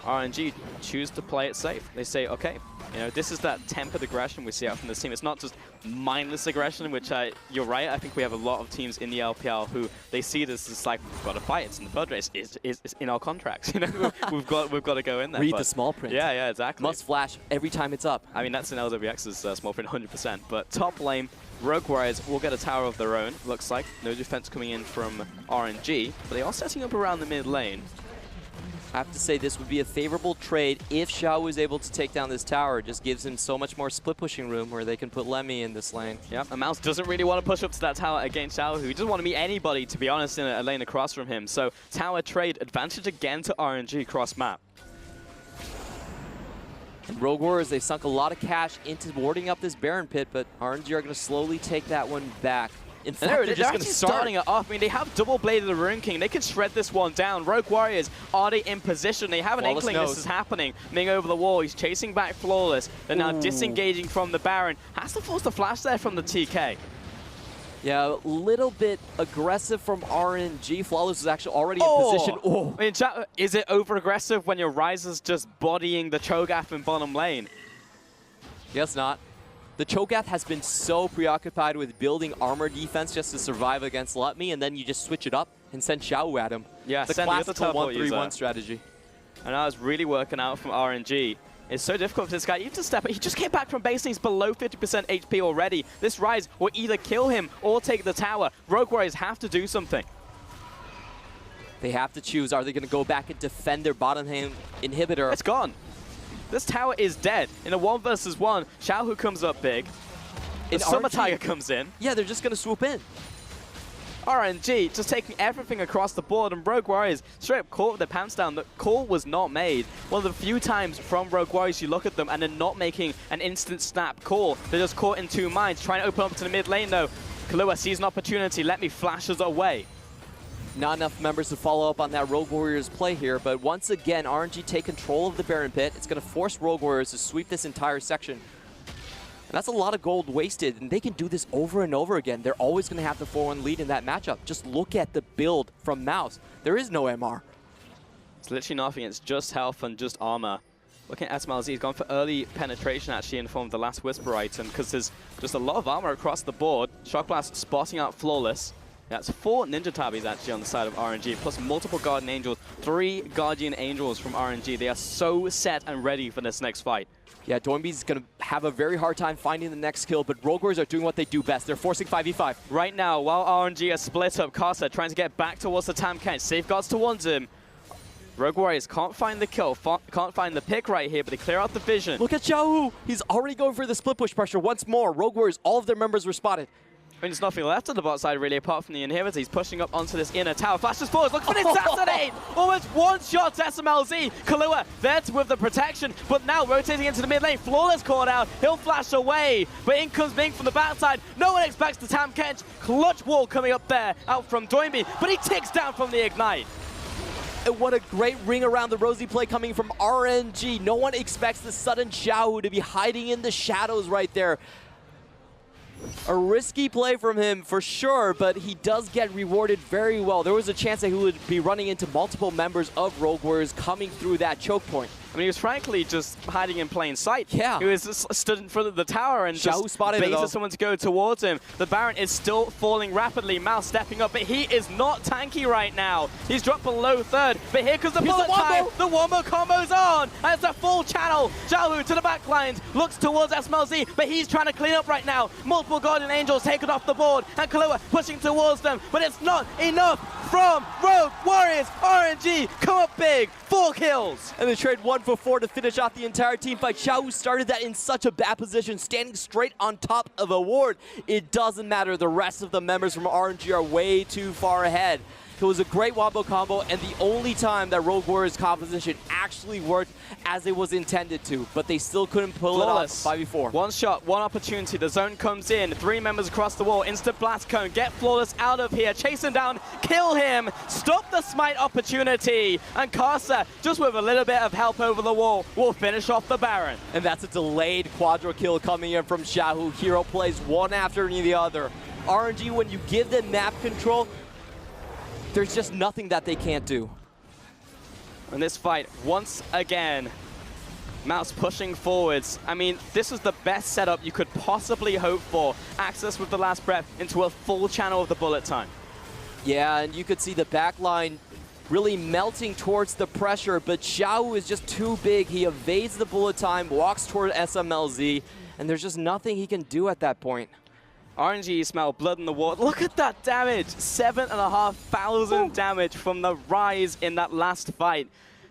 RNG choose to play it safe. They say, okay, you know, this is that tempered aggression we see out from this team. It's not just mindless aggression, which you're right. I think we have a lot of teams in the LPL who they see this as like, we've got to fight. It's in the third race. It's in our contracts. You know, we've got to go in there. Read the small print. Yeah, exactly. Must flash every time it's up. I mean, that's in LWX's small print 100%. But top lane, Rogue Warriors will get a tower of their own. Looks like no defense coming in from RNG, but they are setting up around the mid lane. I have to say this would be a favorable trade if Xiao was able to take down this tower. It just gives him so much more split pushing room where they can put Lemmy in this lane. Yeah, and Mouse doesn't really want to push up to that tower against Xiao, who doesn't want to meet anybody, to be honest, in a lane across from him. So tower trade, advantage again to RNG cross map. And Rogue Warriors, they sunk a lot of cash into warding up this Baron pit, but RNG are going to slowly take that one back. In fact, they're just going to starting it off. I mean, they have double bladed the Rune King. They can shred this one down. Rogue Warriors are they in position. They have an inkling this is happening. Ming over the wall. He's chasing back Flawless. They're now disengaging from the Baron. Has to force the flash there from the TK. Yeah, a little bit aggressive from RNG. Flawless is actually already in position. Oh. I mean, is it over-aggressive when your Ryzer's just bodying the Cho'Gath in bottom lane? Guess not. The Cho'Gath has been so preoccupied with building armor defense just to survive against Let Me, and then you just switch it up. and send Xiao at him. Yeah, the send the other classical teleport 1-3-1 user. strategy. And that was really working out from RNG. It's so difficult for this guy even to step up. He just came back from base and he's below 50% HP already. This Rise will either kill him or take the tower. Rogue Warriors have to do something. They have to choose. Are they going to go back and defend their bottom lane inhibitor? It's gone. This tower is dead. In a 1 versus 1, Xiaohu comes up big. The Summer Tiger comes in. Yeah, they're just going to swoop in. RNG just taking everything across the board, and Rogue Warriors straight up caught with their pants down. The call was not made. One of the few times from Rogue Warriors you look at them and they're not making an instant snap call. They're just caught in two minds, trying to open up to the mid lane though. Kahlua sees an opportunity, let me flash us away. Not enough members to follow up on that Rogue Warriors play here, but once again, RNG take control of the Baron Pit. It's going to force Rogue Warriors to sweep this entire section. And that's a lot of gold wasted, and they can do this over and over again. They're always going to have the 4-1 lead in that matchup. Just look at the build from Mouse. There is no MR. It's literally nothing. It's just health and just armor. Looking at SMLZ, he's gone for early penetration actually in the form of the last Whisper item because there's just a lot of armor across the board. Shock Blast spotting out Flawless. That's 4 Ninja Tabbies actually on the side of RNG, plus multiple Guardian Angels, 3 Guardian Angels from RNG. They are so set and ready for this next fight. Yeah, Doinby's going to have a very hard time finding the next kill, but Rogue Warriors are doing what they do best. They're forcing 5v5. Right now, while RNG are split up, Karsa trying to get back towards the Tam Kench. Safeguards towards him. Rogue Warriors can't find the kill, can't find the pick right here, but they clear out the vision. Look at Xiaohu. He's already going for the split push pressure once more. Rogue Warriors, all of their members were spotted. I mean, there's nothing left on the bot side, really, apart from the inhibitor. He's pushing up onto this inner tower. Flashes forward, look for the assassinate! Almost one-shot SMLZ. Kahlua there with the protection, but now rotating into the mid lane. Flawless caught out. He'll flash away, but in comes Ming from the backside. No one expects the Tam Kench. Clutch wall coming up there, out from Doinby, but he ticks down from the Ignite. And what a great ring around the rosy play coming from RNG. No one expects the sudden Xiaohu to be hiding in the shadows right there. A risky play from him for sure, but he does get rewarded very well. There was a chance that he would be running into multiple members of Rogue Warriors coming through that choke point. I mean, he was frankly just hiding in plain sight. Yeah. He was just stood in front of the tower and just baited someone to go towards him. The Baron is still falling rapidly. Mouse stepping up, but he is not tanky right now. He's dropped below third, but here comes the bullet time. The wombo combo's on, and it's a full channel. Xiaohu to the back lines, looks towards SMLZ, but he's trying to clean up right now. Multiple Guardian Angels taken off the board, and Kahlua pushing towards them, but it's not enough from Rogue Warriors. RNG come up big, 4 kills. And they trade 1 for 4 to finish off the entire team fight. Xiaohu started that in such a bad position, standing straight on top of a ward. It doesn't matter. The rest of the members from RNG are way too far ahead. It was a great wombo combo, and the only time that Rogue Warriors composition actually worked as it was intended to, but they still couldn't pull it off 5v4. One shot, one opportunity. The zone comes in. 3 members across the wall. Instant blast cone. Get Flawless out of here. Chase him down. Kill him. Stop the smite opportunity. And Karsa, just with a little bit of help over the wall, will finish off the Baron. And that's a delayed quadro kill coming in from Xiaohu. Hero plays one after the other. RNG, when you give them map control, there's just nothing that they can't do. In this fight, once again, Mouse pushing forwards. I mean, this was the best setup you could possibly hope for. Access with the last breath into a full channel of the bullet time. Yeah, and you could see the back line really melting towards the pressure, but Xiaohu is just too big. He evades the bullet time, walks toward SMLZ, and there's just nothing he can do at that point. RNG smell blood in the water. Look at that damage. 7,500 damage from the Rise in that last fight.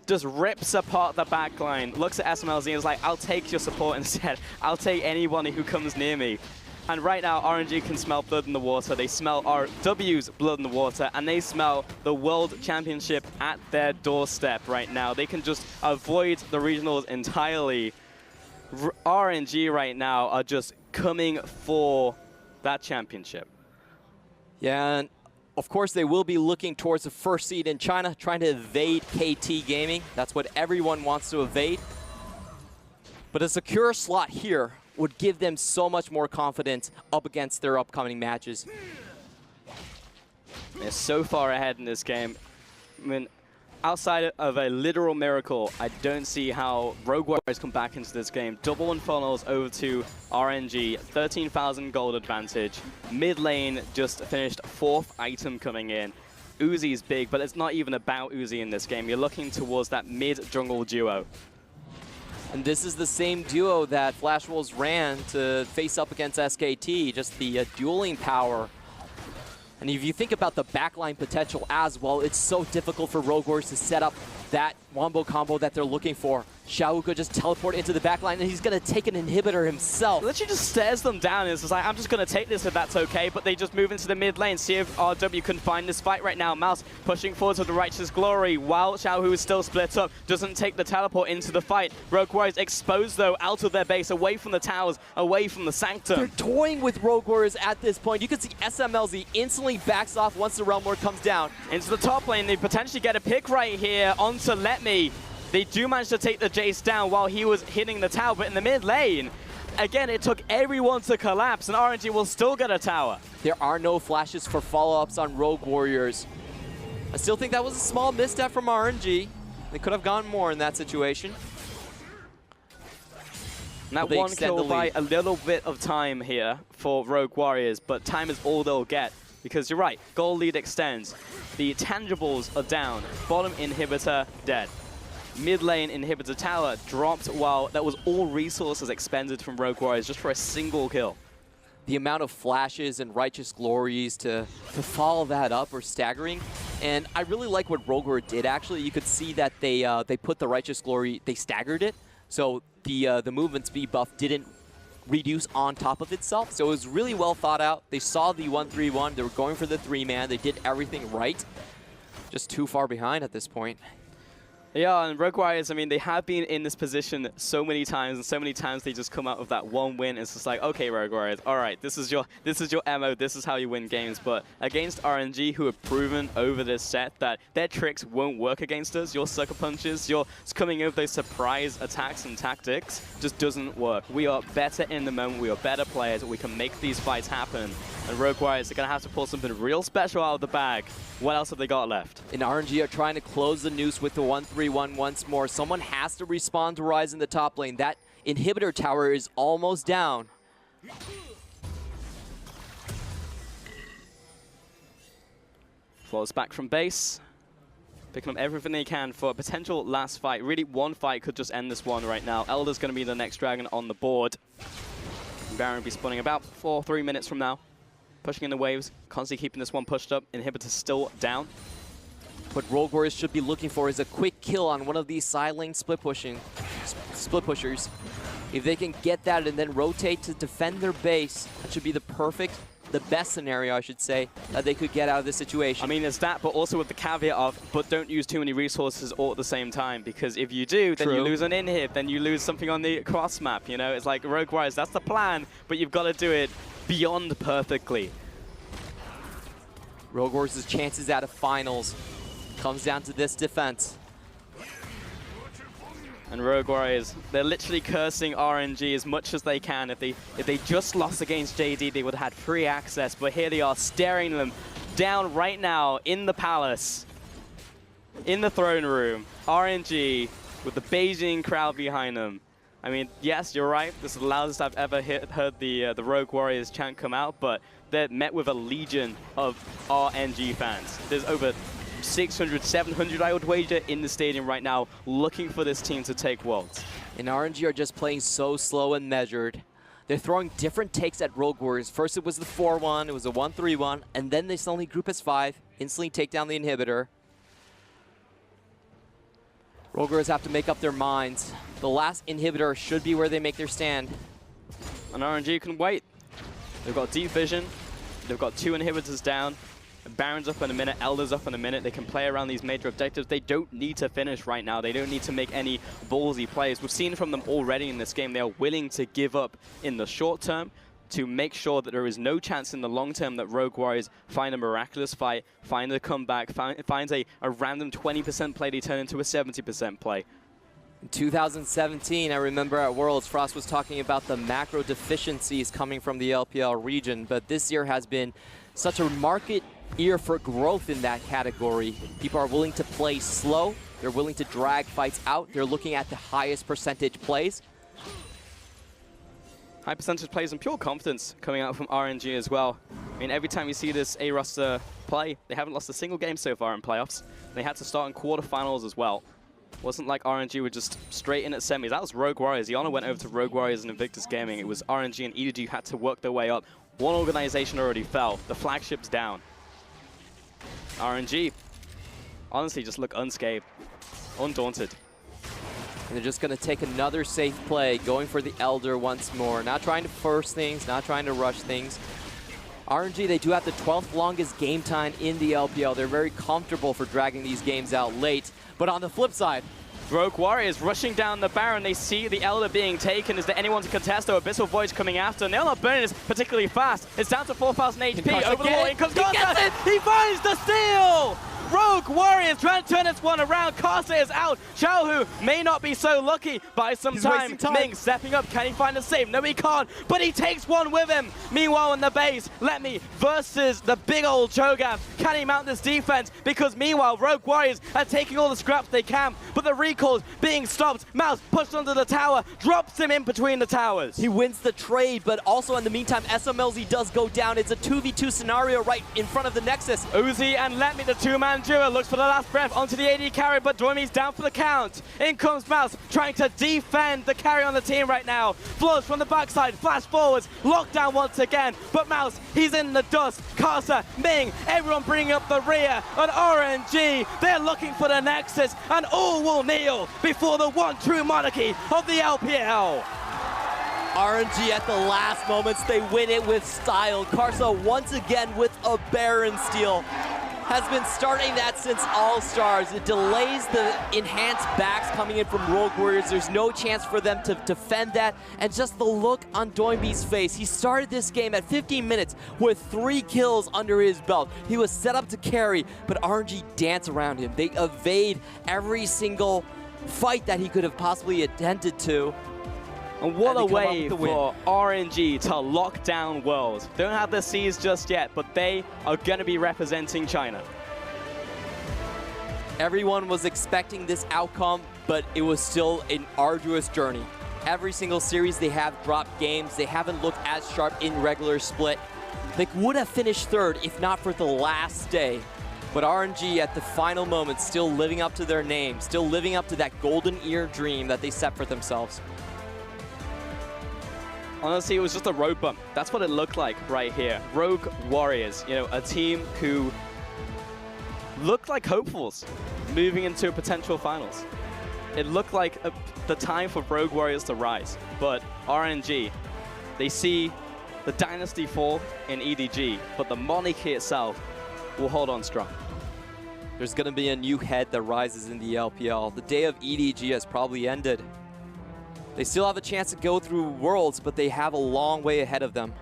Just rips apart the backline. Looks at SMLZ and is like, I'll take your support instead. I'll take anyone who comes near me. And right now, RNG can smell blood in the water. They smell RW's blood in the water, and they smell the World Championship at their doorstep right now. They can just avoid the regionals entirely. RNG right now are just coming for that championship. Yeah, and of course they will be looking towards the first seed in China, trying to evade KT Gaming. That's what everyone wants to evade. But a secure slot here would give them so much more confidence up against their upcoming matches. They're so far ahead in this game. I mean, outside of a literal miracle, I don't see how Rogue Warriors come back into this game. Double one funnels over to RNG, 13,000 gold advantage. Mid lane just finished 4th item coming in. Uzi is big, but it's not even about Uzi in this game. You're looking towards that mid-jungle duo. And this is the same duo that Flash Wolves ran to face up against SKT, just the dueling power. And if you think about the backline potential as well, it's so difficult for Rogue Warriors to set up that wombo combo that they're looking for. Xiao could just teleport into the backline, and he's going to take an inhibitor himself. Literally just stares them down, and it's just like, I'm just going to take this if that's okay, but they just move into the mid lane, see if RW can find this fight right now. Mouse pushing forward with the Righteous Glory, while Xiao, who is still split up, doesn't take the teleport into the fight. Rogue Warriors exposed, though, out of their base, away from the towers, away from the Sanctum. They're toying with Rogue Warriors at this point. You can see SMLZ instantly backs off once the Realm Lord comes down. Into the top lane, they potentially get a pick right here onto Let Me. They do manage to take the Jace down while he was hitting the tower, but in the mid lane, again, it took everyone to collapse, and RNG will still get a tower. There are no flashes for follow-ups on Rogue Warriors. I still think that was a small misstep from RNG. They could have gone more in that situation. And that one kill by a little bit of time here for Rogue Warriors, but time is all they'll get. Because you're right, goal lead extends. The tangibles are down. Bottom inhibitor dead. Mid lane inhibitor tower dropped while that was all resources expended from Rogue Warriors just for a single kill. The amount of flashes and Righteous Glories to follow that up are staggering. And I really like what Rogue Warriors did, actually. You could see that they put the Righteous Glory, they staggered it. So the movement speed buff didn't reduce on top of itself. So it was really well thought out. They saw the 1-3-1. They were going for the 3-man. They did everything right. Just too far behind at this point. Yeah, and Rogue Warriors, I mean, they have been in this position so many times, and so many times they just come out of that one win. It's just like, okay, Rogue Warriors, all right, this is your MO, this is how you win games. But against RNG, who have proven over this set that their tricks won't work against us, your sucker punches, your coming in with those surprise attacks and tactics just doesn't work. We are better in the moment, we are better players, we can make these fights happen. And Rogue Warriors are going to have to pull something real special out of the bag. What else have they got left? And RNG are trying to close the noose with the 1-3-1 once more. Someone has to respond to Rise in the top lane. That inhibitor tower is almost down. Flows back from base. Picking up everything they can for a potential last fight. Really, one fight could just end this one right now. Elder's going to be the next dragon on the board. Baron will be spawning about 3 minutes from now. Pushing in the waves, constantly keeping this one pushed up. Inhibitor still down. What Rogue Warriors should be looking for is a quick kill on one of these side lane split pushers. If they can get that and then rotate to defend their base, that should be the best scenario, I should say, that they could get out of this situation. I mean, it's that, but also with the caveat of, but don't use too many resources all at the same time, because if you do, then you lose an inhib, then you lose something on the cross map, you know? It's like Rogue Warriors, that's the plan, but you've got to do it beyond perfectly. Rogue Warriors' chances out of finals comes down to this defense. And Rogue Warriors, they're literally cursing RNG as much as they can. If they just lost against JD, they would have had free access, but here they are staring them down right now in the palace, in the throne room. RNG with the Beijing crowd behind them. I mean, yes, you're right. This is the loudest I've ever heard the Rogue Warriors chant come out, but they're met with a legion of RNG fans. There's over 600, 700, I would wager, in the stadium right now, looking for this team to take Worlds. And RNG are just playing so slow and measured. They're throwing different takes at Rogue Warriors. First it was the 4-1, it was a 1-3-1, and then they suddenly group as 5, instantly take down the inhibitor. Rogue Warriors have to make up their minds. The last inhibitor should be where they make their stand. And RNG can wait. They've got deep vision, they've got 2 inhibitors down. Baron's up in a minute, Elder's up in a minute. They can play around these major objectives. They don't need to finish right now. They don't need to make any ballsy plays. We've seen from them already in this game, they are willing to give up in the short term to make sure that there is no chance in the long term that Rogue Warriors find a miraculous fight, find a comeback, finds a random 20% play they turn into a 70% play. In 2017, I remember at Worlds, Frost was talking about the macro deficiencies coming from the LPL region, but this year has been such a market year for growth in that category. People are willing to play slow. They're willing to drag fights out. They're looking at the highest percentage plays. High percentage plays and pure confidence coming out from RNG as well. I mean, every time you see this A roster play, they haven't lost a single game so far in playoffs. They had to start in quarterfinals as well. Wasn't like RNG were just straight in at semis. That was Rogue Warriors. Iana went over to Rogue Warriors and Invictus Gaming. It was RNG and EDG who had to work their way up. One organization already fell. The flagship's down. RNG, honestly, just look unscathed, undaunted. And they're just going to take another safe play, going for the Elder once more. Not trying to force things, not trying to rush things. RNG, they do have the 12th longest game time in the LPL. They're very comfortable for dragging these games out late. But on the flip side, Rogue Warriors rushing down the Baron. They see the Elder being taken. Is there anyone to contest? Though Abyssal Void's coming after. And they're not burning this particularly fast. It's down to 4,000 HP. Over the wall, in comes Karsa. He finds the steal! Rogue Warriors trying to turn this one around. Karsa is out. Xiaohu may not be so lucky. Buy some time. Ming stepping up. Can he find a save? No, he can't. But he takes one with him. Meanwhile, in the base, Let Me versus the big old Cho'Gath. Can he mount this defense? Because meanwhile, Rogue Warriors are taking all the scraps they can. But the recall's being stopped. Mouse pushed under the tower. Drops him in between the towers. He wins the trade, but also in the meantime, SMLZ does go down. It's a 2v2 scenario right in front of the Nexus. Uzi and Let Me, the two-man duo, looks for the last breath onto the AD carry, but Doimi's down for the count. In comes Mouse, trying to defend the carry on the team right now. Flows from the backside, flash forwards, lockdown once again, but Mouse, he's in the dust. Karsa, Ming, everyone bringing up the rear, and RNG, they're looking for the Nexus, and all will kneel before the one true monarchy of the LPL. RNG at the last moments, they win it with style. Karsa once again with a Baron steal. Has been starting that since All-Stars. It delays the enhanced backs coming in from Rogue Warriors. There's no chance for them to defend that. And just the look on Doimi's face. He started this game at 15 minutes with 3 kills under his belt. He was set up to carry, but RNG dance around him. They evade every single fight that he could have possibly attempted to. And what a way for RNG to lock down World. Don't have the C's just yet, but they are going to be representing China. Everyone was expecting this outcome, but it was still an arduous journey. Every single series they have dropped games. They haven't looked as sharp in regular split. They would have finished third if not for the last day. But RNG at the final moment still living up to their name, still living up to that golden ear dream that they set for themselves. Honestly, it was just a road bump. That's what it looked like right here. Rogue Warriors, you know, a team who looked like hopefuls moving into potential finals. It looked like the time for Rogue Warriors to rise. But RNG, they see the dynasty fall in EDG, but the monarchy itself will hold on strong. There's going to be a new head that rises in the LPL. The day of EDG has probably ended. They still have a chance to go through Worlds, but they have a long way ahead of them.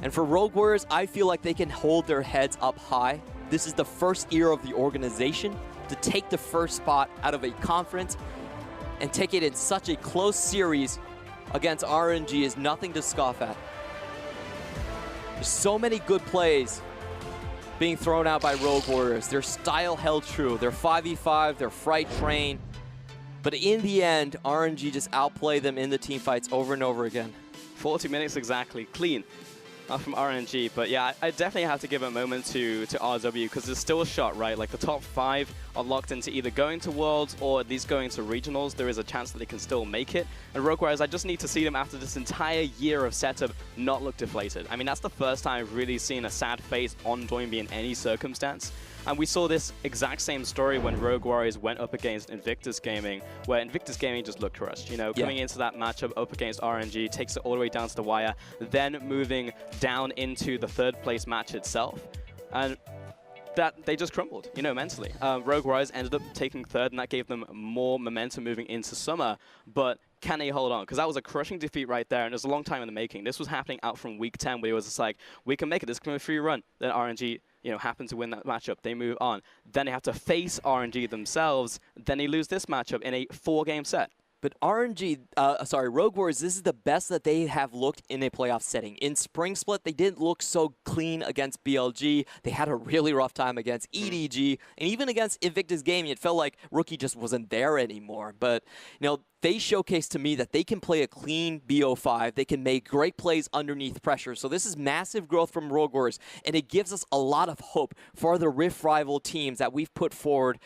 And for Rogue Warriors, I feel like they can hold their heads up high. This is the first year of the organization. To take the first spot out of a conference and take it in such a close series against RNG is nothing to scoff at. There's so many good plays being thrown out by Rogue Warriors. Their style held true. Their 5v5, their Fright Train. But in the end, RNG just outplayed them in the team fights over and over again. 40 minutes exactly, clean from RNG. But yeah, I definitely have to give a moment to RW because there's still a shot, right? Like the top 5 are locked into either going to Worlds or at least going to Regionals. There is a chance that they can still make it. And Rogue Warriors, I just need to see them after this entire year of setup not look deflated. I mean, that's the first time I've really seen a sad face on Doimbi in any circumstance. And we saw this exact same story when Rogue Warriors went up against Invictus Gaming, where Invictus Gaming just looked crushed. You know, coming into that matchup up against RNG, takes it all the way down to the wire, then moving down into the 3rd place match itself. And that they just crumbled, you know, mentally. Rogue Warriors ended up taking 3rd, and that gave them more momentum moving into summer. But can they hold on? Because that was a crushing defeat right there, and it was a long time in the making. This was happening out from week 10, where it was just like, we can make it. This can be a free run. Then RNG, you know, happen to win that matchup. They move on. Then they have to face RNG themselves. Then they lose this matchup in a 4-game set. But Rogue Warriors, this is the best that they have looked in a playoff setting. In Spring Split, they didn't look so clean against BLG. They had a really rough time against EDG. And even against Invictus Gaming, it felt like Rookie just wasn't there anymore. But, you know, they showcase to me that they can play a clean BO5. They can make great plays underneath pressure. So this is massive growth from Rogue Warriors, and it gives us a lot of hope for the Rift rival teams that we've put forward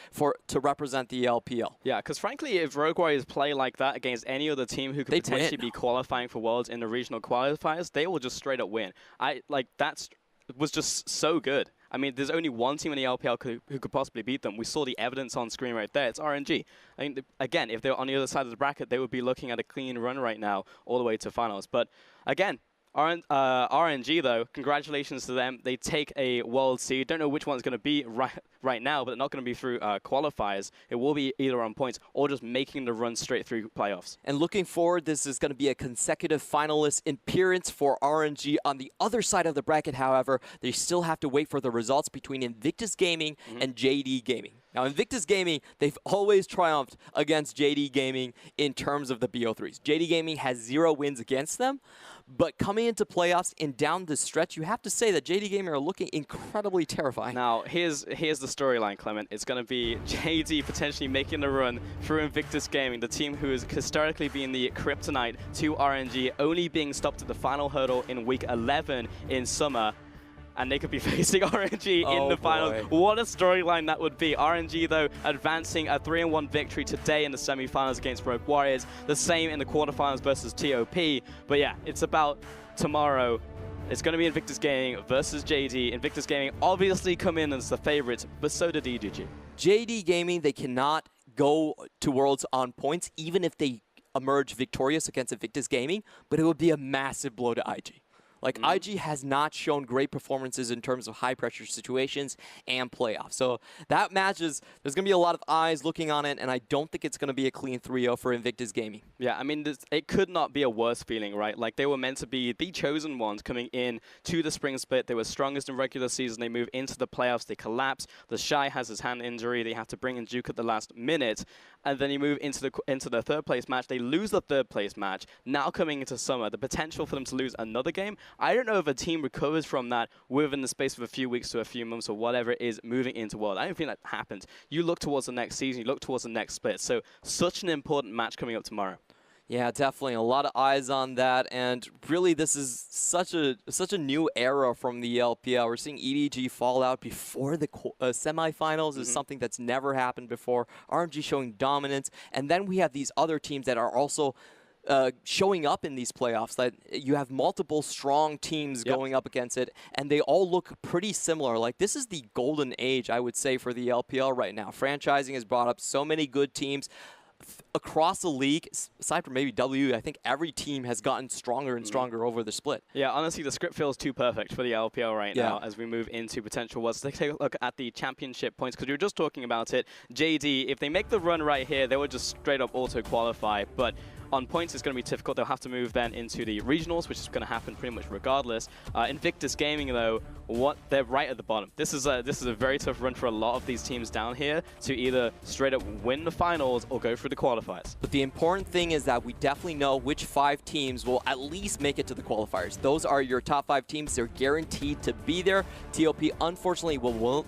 to represent the LPL. Yeah, because frankly, if Rogue Warriors play like that against any other team who could potentially be qualifying for Worlds in the regional qualifiers, they will just straight up win. That was just so good. I mean, there's only one team in the LPL who could possibly beat them. We saw the evidence on screen right there. It's RNG. I mean, again, if they were on the other side of the bracket, they would be looking at a clean run right now all the way to finals. But again, RNG, though, congratulations to them. They take a World Seed. Don't know which one's going to be right now, but they're not going to be through qualifiers. It will be either on points or just making the run straight through playoffs. And looking forward, this is going to be a consecutive finalist appearance for RNG. On the other side of the bracket, however, they still have to wait for the results between Invictus Gaming and JD Gaming. Now, Invictus Gaming, they've always triumphed against JD Gaming in terms of the BO3s. JD Gaming has 0 wins against them, but coming into playoffs and down the stretch, you have to say that JD Gaming are looking incredibly terrifying. Now, here's the storyline, Clement. It's going to be JD potentially making the run through Invictus Gaming, the team who has historically been the kryptonite to RNG, only being stopped at the final hurdle in week 11 in summer. And they could be facing RNG in the finals. What a storyline that would be. RNG, though, advancing a 3-1 victory today in the semifinals against Rogue Warriors. The same in the quarterfinals versus TOP. But yeah, it's about tomorrow. It's going to be Invictus Gaming versus JD. Invictus Gaming obviously come in as the favorites, but so did EDG. JD Gaming, they cannot go to Worlds on points, even if they emerge victorious against Invictus Gaming, but it would be a massive blow to IG. Like, IG has not shown great performances in terms of high-pressure situations and playoffs. So that match is, there's going to be a lot of eyes looking on it, and I don't think it's going to be a clean 3-0 for Invictus Gaming. Yeah, I mean, it could not be a worse feeling, right? Like, they were meant to be the chosen ones coming in to the spring split. They were strongest in regular season. They move into the playoffs. They collapse. The Shy has his hand injury. They have to bring in Duke at the last minute. And then you move into the third-place match. They lose the third-place match. Now coming into summer, the potential for them to lose another game, I don't know if a team recovers from that within the space of a few weeks to a few months or whatever it is moving into World. I don't think that happens. You look towards the next season. You look towards the next split. So such an important match coming up tomorrow. Yeah, definitely. A lot of eyes on that. And really, this is such a new era from the LPL. We're seeing EDG fall out before the semifinals is something that's never happened before. RNG showing dominance. And then we have these other teams that are also showing up in these playoffs. That you have multiple strong teams going up against it, and they all look pretty similar. Like, this is the golden age, I would say, for the LPL right now. Franchising has brought up so many good teams across the league. Aside from maybe W, I think every team has gotten stronger and stronger over the split. Yeah, honestly, the script feels too perfect for the LPL right now as we move into potential Worlds. Let's take a look at the championship points, because we were just talking about it. JD, if they make the run right here, they would just straight up auto-qualify, but on points, it's going to be difficult. They'll have to move then into the regionals, which is going to happen pretty much regardless. Invictus Gaming, though, they're right at the bottom. This is a very tough run for a lot of these teams down here to either straight up win the finals or go through the qualifiers. But the important thing is that we definitely know which 5 teams will at least make it to the qualifiers. Those are your top 5 teams. They're guaranteed to be there. TOP, unfortunately,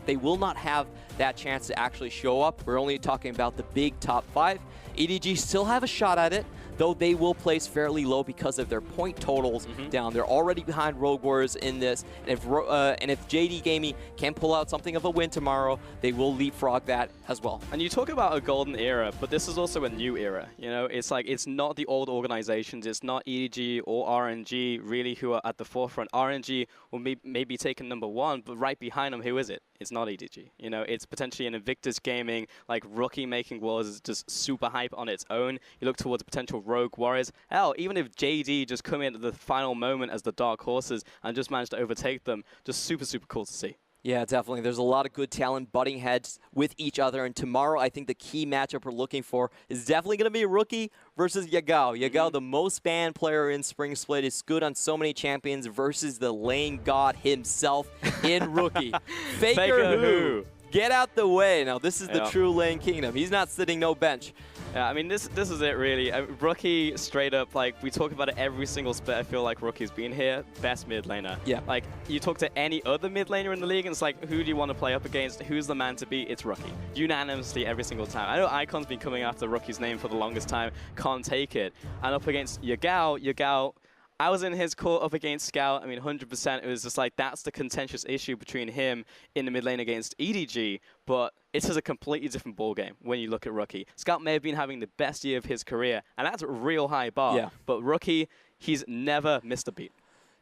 they will not have that chance to actually show up. We're only talking about the big top 5. EDG still have a shot at it, though they will place fairly low because of their point totals down. They're already behind Rogue Warriors in this, and if JD Gaming can pull out something of a win tomorrow, they will leapfrog that as well. And you talk about a golden era, but this is also a new era. You know, it's like, it's not the old organizations. It's not EDG or RNG really who are at the forefront. RNG will maybe taking number 1, but right behind them, who is it? It's not EDG. You know, it's potentially an Invictus Gaming, like, rookie making Worlds is just super hype on its own. You look towards potential Rogue Warriors. Hell, even if JD just come in at the final moment as the dark horses and just manage to overtake them, just super, super cool to see. Yeah, definitely. There's a lot of good talent butting heads with each other. And tomorrow, I think the key matchup we're looking for is definitely going to be Rookie versus Yagao. Yagao, the most banned player in Spring Split, is good on so many champions versus the lane god himself in Rookie. Faker who? Get out the way. Now, this is the true lane kingdom. He's not sitting no bench. Yeah, I mean, this is it, really. Rookie, straight up, like, we talk about it every single split. I feel like Rookie's been here, best mid laner. Yeah. Like, you talk to any other mid laner in the league, and it's like, who do you want to play up against? Who's the man to beat? It's Rookie. Unanimously every single time. I know Icon's been coming after Rookie's name for the longest time. Can't take it. And up against Yagao, I was in his court up against Scout. I mean, 100%. It was just like, that's the contentious issue between him in the mid lane against EDG. But it's just a completely different ballgame when you look at Rookie. Scout may have been having the best year of his career, and that's a real high bar. Yeah. But Rookie, he's never missed a beat.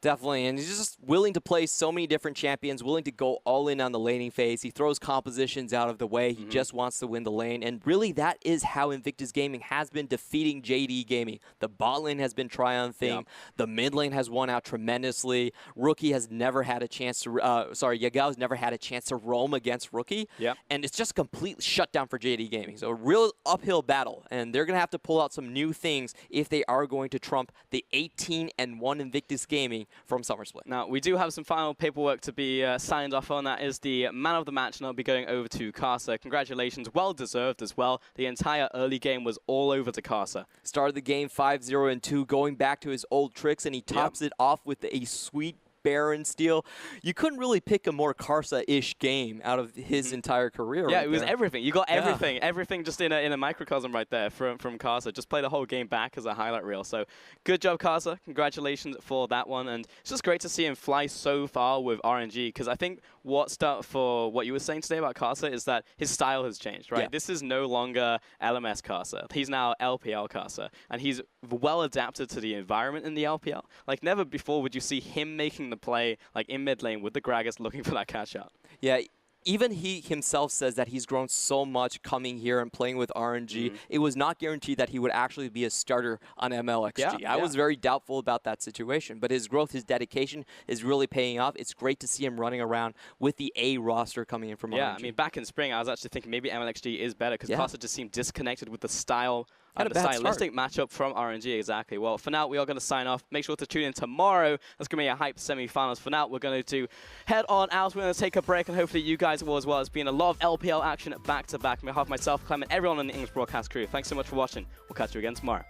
Definitely, and he's just willing to play so many different champions, willing to go all in on the laning phase. He throws compositions out of the way. He just wants to win the lane, and really that is how Invictus Gaming has been defeating JD Gaming. The bot lane has been triumphing. Yep. The mid lane has won out tremendously. Rookie has never had a chance to, Yagao's never had a chance to roam against Rookie, and it's just a complete shutdown for JD Gaming. So a real uphill battle, and they're going to have to pull out some new things if they are going to trump the 18-1 Invictus Gaming from Summer Split. Now, we do have some final paperwork to be signed off on. That is the man of the match, and I'll be going over to Karsa. Congratulations, well-deserved as well. The entire early game was all over to Karsa. Started the game 5-0-2, going back to his old tricks, and he tops it off with a sweet Baron steal. You couldn't really pick a more Karsa-ish game out of his entire career. Yeah, it was everything. You got everything. Everything just in a microcosm right there from Karsa. Just play the whole game back as a highlight reel. So good job, Karsa. Congratulations for that one. And it's just great to see him fly so far with RNG, because I think for what you were saying today about Karsa is that his style has changed, right? Yeah. This is no longer LMS Karsa. He's now LPL Karsa, and he's well adapted to the environment in the LPL. Like, never before would you see him making the play like in mid lane with the Gragas looking for that catch out. Yeah. Even he himself says that he's grown so much coming here and playing with RNG. It was not guaranteed that he would actually be a starter on MLXG. I was very doubtful about that situation, but his growth, his dedication is really paying off. It's great to see him running around with the A roster coming in from RNG. Yeah, I mean, back in spring, I was actually thinking maybe MLXG is better, because Karsa just seemed disconnected with the style. The stylistic matchup from RNG, exactly. Well, for now, we are going to sign off. Make sure to tune in tomorrow. That's going to be a hype semifinals. For now, we're going to head on out. We're going to take a break, and hopefully you guys will as well. It's been a lot of LPL action back-to-back. On behalf of myself, Clement, everyone on the English broadcast crew, thanks so much for watching. We'll catch you again tomorrow.